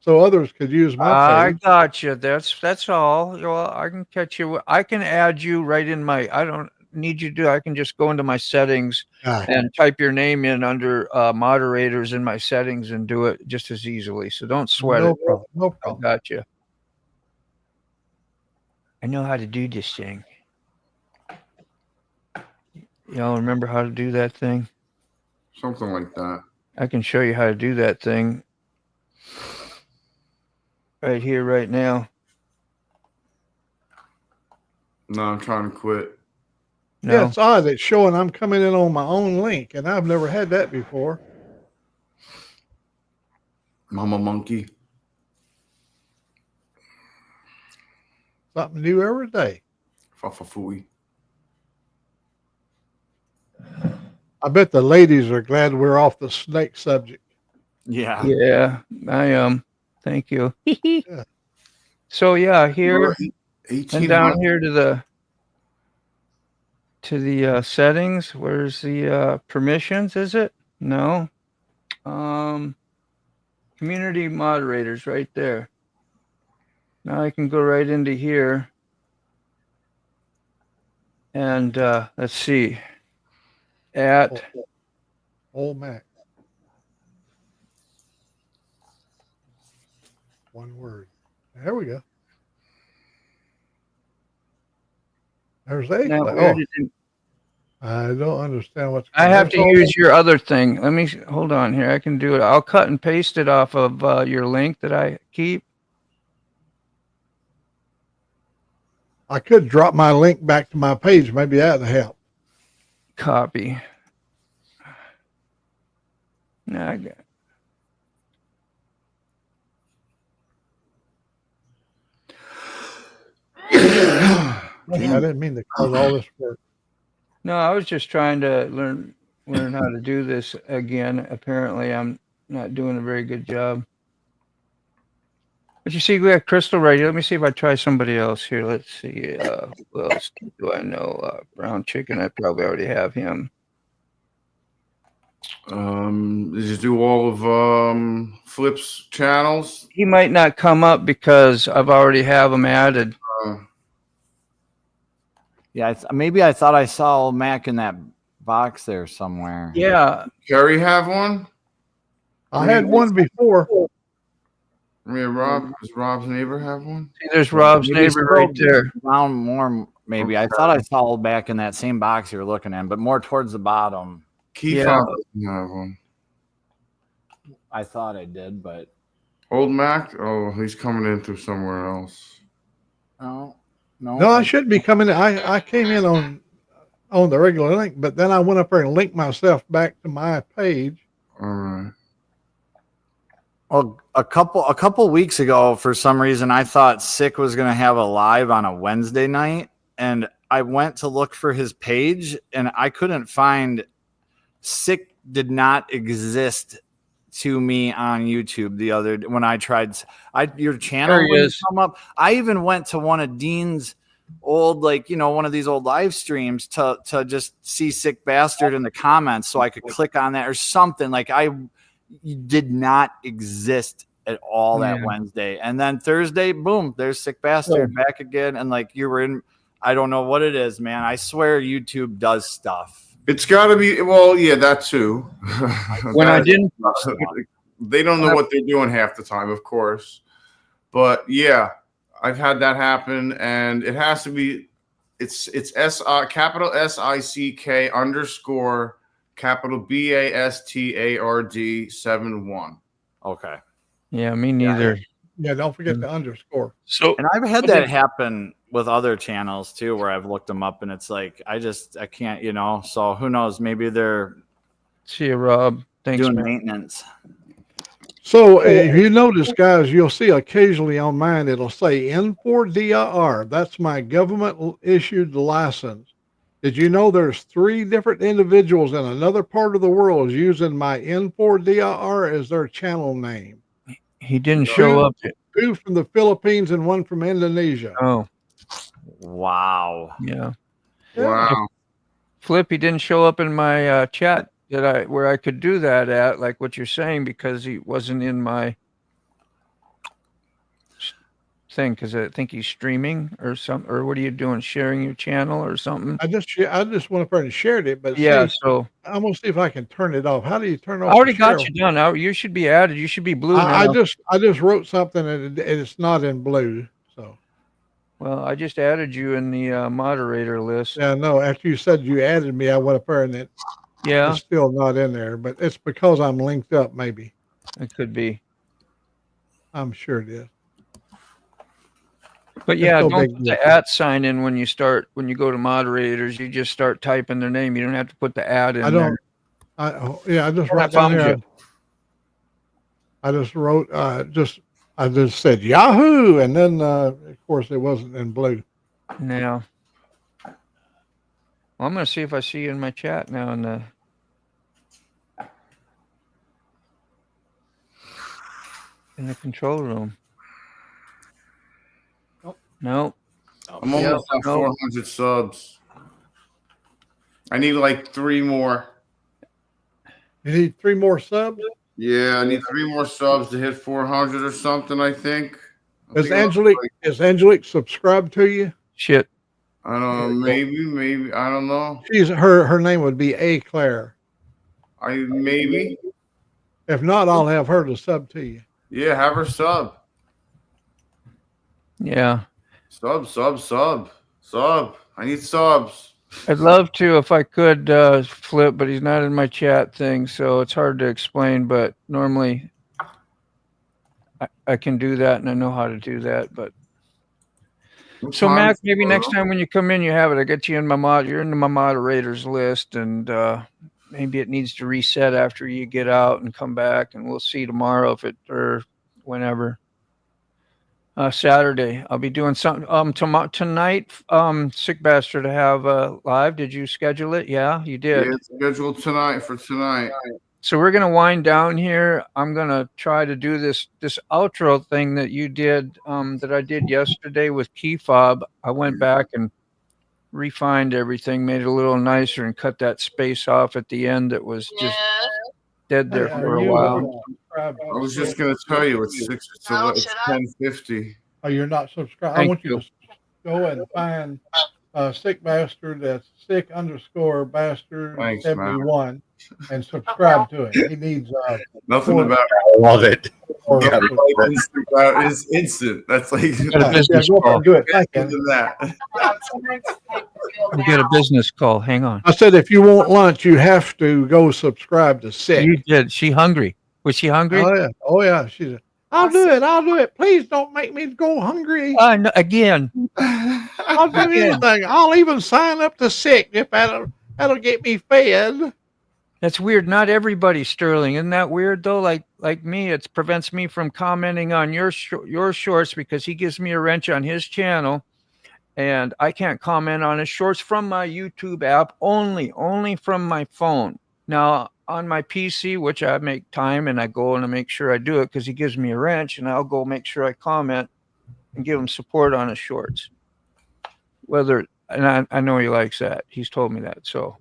so others could use my
I
page.
got you. That's all. Well, I can catch you. I can add you right in my. I don't need you to. I can just go into my settings
Ah,
and type your name in under moderators in my settings and do it just as easily. So don't sweat
no
it.
problem. No
I
problem.
got you. I know how to do this thing. Y'all remember how to do that thing?
something like that.
I can show you how to do that thing right here, right now.
No, I'm trying to quit.
No,
Yeah, it's odd. It's showing I'm coming in on my own link, and I've never had that before.
Mama monkey.
Something new every day.
Fafafui.
I bet the ladies are glad we're off the snake subject.
Yeah.
yeah, I am. Thank you.
Yeah.
So yeah, here
You're
and
18
down
months.
here to the to the settings. Where's the permissions? Is it? No. Community moderators right there. Now I can go right into here. And let's see. At
Old Mac. One word. There we go. There's a.
now,
Oh,
where did it-
I don't understand what's.
I have to
there's all-
use your other thing. Let me hold on here. I can do it. I'll cut and paste it off of your link that I keep.
I could drop my link back to my page. Maybe that'd help.
Copy. Now I got.
I didn't mean to cause all this work.
No, I was just trying to learn how to do this again. Apparently, I'm not doing a very good job. But you see, we have Crystal right here. Let me see if I try somebody else here. Let's see. Who else do I know? Brown Chicken. I probably already have him.
Just do all of Flip's channels.
He might not come up because I've already have him added.
Yeah, maybe I thought I saw old Mac in that box there somewhere.
Yeah.
Kerry have one?
I had one before.
I mean, does Rob's neighbor have one?
See, there's Rob's
Maybe
neighbor right
scroll
there.
Down more, maybe. I thought I saw old Mac in that same box you were looking at, but more towards the bottom.
Keith
Yeah.
doesn't have one.
I thought I did, but
Old Mac? Oh, he's coming in through somewhere else.
no, no.
No, I should be coming. I came in on the regular link, but then I went up there and linked myself back to my page.
All right.
Well, a couple weeks ago, for some reason, I thought Sick was going to have a live on a Wednesday night, and I went to look for his page, and I couldn't find. Sick did not exist to me on YouTube the other when I tried. Your channel
There he
wouldn't
is.
come up. I even went to one of Dean's old, one of these old live streams to just see Sick Bastard in the comments, so I could click on that or something. Like I did not exist at all that
Yeah.
Wednesday, and then Thursday, boom, there's Sick Bastard back again, and like you were in. I don't know what it is, man. I swear YouTube does stuff.
It's got to be, well, yeah, that too.
When I didn't,
They don't know what they're doing half the time, of course. But yeah, I've had that happen, and it has to be, it's capital SICK underscore capital BASTARD 71.
Okay.
yeah, me neither.
Yeah, don't forget the underscore.
So
And I've had that happen with other channels too, where I've looked them up and it's like, I can't, so who knows? Maybe they're
see you, Rob. Thanks,
doing
man.
maintenance.
So if you notice, guys, you'll see occasionally on mine, it'll say N4DIR. That's my government issued license. Did you know there's 3 different individuals in another part of the world using my N4DIR as their channel name?
He didn't show up.
2 from the Philippines and 1 from Indonesia.
Oh,
Wow.
yeah.
Wow.
Flip, he didn't show up in my chat where I could do that at, like what you're saying, because he wasn't in my thing. Because I think he's streaming or something. Or what are you doing? Sharing your channel or something?
I just went up there and shared it, but
Yeah.
see,
So
I'm gonna see if I can turn it off. How do you turn off?
I already
the
got
share?
you done. Now you should be added. You should be blue
I
now.
just wrote something and it's not in blue. So
Well, I just added you in the moderator list.
yeah, no. After you said you added me, I went up there and it's still not in there. But it's because I'm linked up. Maybe
It could be.
I'm sure it is.
But yeah,
no
don't
big
put
deal.
the @ sign in when you go to moderators. You just start typing their name. You don't have to put the @ in
I
there.
don't. I just
I
wrote down
found
here.
you.
I just wrote. I just said Yahoo, and then of course it wasn't in blue.
Now, well, I'm going to see if I see you in my chat now in the control room.
Nope.
No.
I'm almost at
no.
400 subs. I need like 3 more.
You need 3 more subs.
Yeah, I need 3 more subs to hit 400 or something, I think.
Is Angelique subscribed to you?
Shit.
I don't know. Maybe. I don't know.
Her name would be A Claire.
Maybe.
If not, I'll have her to sub to you.
Yeah, have her sub.
Yeah.
Sub. I need subs.
I'd love to if I could Flip, but he's not in my chat thing, so it's hard to explain. But normally I can do that, and I know how to do that. But so, Mac, maybe next time when you come in, you have it. I get you in you're in my moderators list, and maybe it needs to reset after you get out and come back, and we'll see tomorrow or whenever. Saturday, I'll be doing something. Tonight, Sick Bastard to have live. Did you schedule it? Yeah, you did.
Yeah, it's scheduled for tonight.
So we're gonna wind down here. I'm gonna try to do this outro thing that you did, that I did yesterday with Key Fob. I went back and refined everything, made it a little nicer, and cut that space off at the end that was just dead there for a while.
I was just gonna tell you it's 10:50.
Oh, you're not subscribed. I
Thank
want you
you.
to go and find Sick Bastard. That's Sick_Bastard
Thanks,
71 and subscribe to it. He needs
Nothing about
I love it.
or-
Yeah.
it's instant. That's like
Got a business
go ahead
call.
and do it. Thank you.
than that.
We get a business call. Hang on.
I said if you want lunch, you have to go subscribe to Sick.
You did. She hungry? Was she hungry?
Oh yeah. She said, I'll do it. Please don't make me go hungry.
No, again.
I'll do anything. I'll even sign up to Sick if that'll get me fed.
That's weird. Not everybody, Sterling. Isn't that weird though? Like me, it prevents me from commenting on your shorts because he gives me a wrench on his channel, and I can't comment on his shorts from my YouTube app. Only from my phone. Now on my PC, which I make time and I go and I make sure I do it because he gives me a wrench, and I'll go make sure I comment and give him support on his shorts. And I know he likes that. He's told me that. So.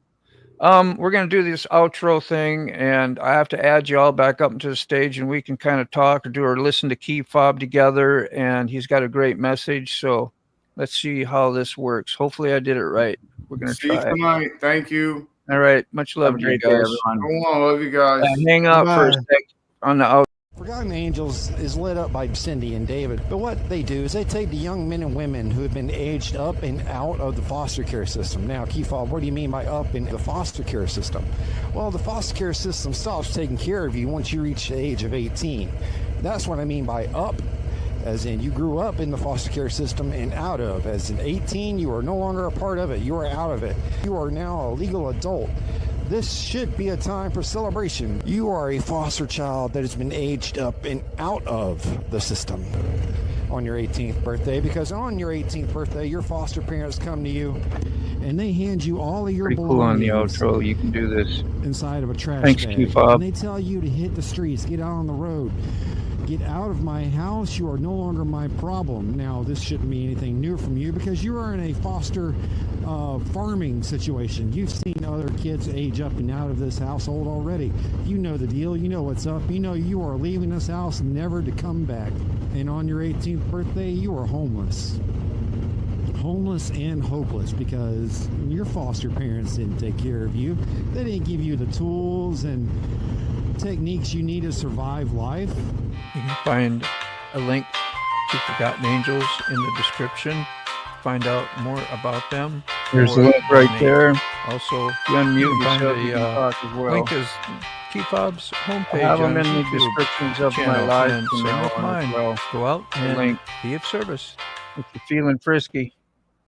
We're going to do this outro thing, and I have to add you all back up into the stage, and we can kind of talk or listen to Key Fob together, and he's got a great message. So let's see how this works. Hopefully I did it right. We're going to
See you
try it.
tonight. Thank you.
All right. Much love
Have
to
a
you
great day,
guys.
everyone.
Go on, love you guys.
Hang out for a
Bye.
sec on the out.
Forgotten Angels is led up by Cindy and David, but what they do is they take the young men and women who have been aged up and out of the foster care system. Now, Keyfob, what do you mean by up in the foster care system? Well, the foster care system stops taking care of you once you reach the age of 18. That's what I mean by up, as in you grew up in the foster care system and out of. As in 18, you are no longer a part of it. You are out of it. You are now a legal adult. This should be a time for celebration. You are a foster child that has been aged up and out of the system on your 18th birthday, because on your 18th birthday, your foster parents come to you and they hand you all of your
Pretty cool on the
belongings
outro. You can do this.
inside of a trash
Thanks,
bag.
Q-Fob.
And they tell you to hit the streets, get out on the road. Get out of my house. You are no longer my problem. Now, this shouldn't be anything new from you because you are in a foster farming situation. You've seen other kids age up and out of this household already. You know the deal. You know what's up. You know you are leaving this house never to come back. And on your 18th birthday, you are homeless. Homeless and hopeless because your foster parents didn't take care of you. They didn't give you the tools and techniques you need to survive life.
You can find a link to Forgotten Angels in the description. Find out more about them.
There's
Or
a link right
donate.
there.
Also,
If you unmute
you can find
yourself, you can
a
talk as well.
link is Key Fob's homepage.
I have
on
them in the
YouTube
descriptions of my
channel,
live
and
from
same
now
with
on as
mine.
well.
Go out
The
and
link.
be of service.
If you're feeling frisky.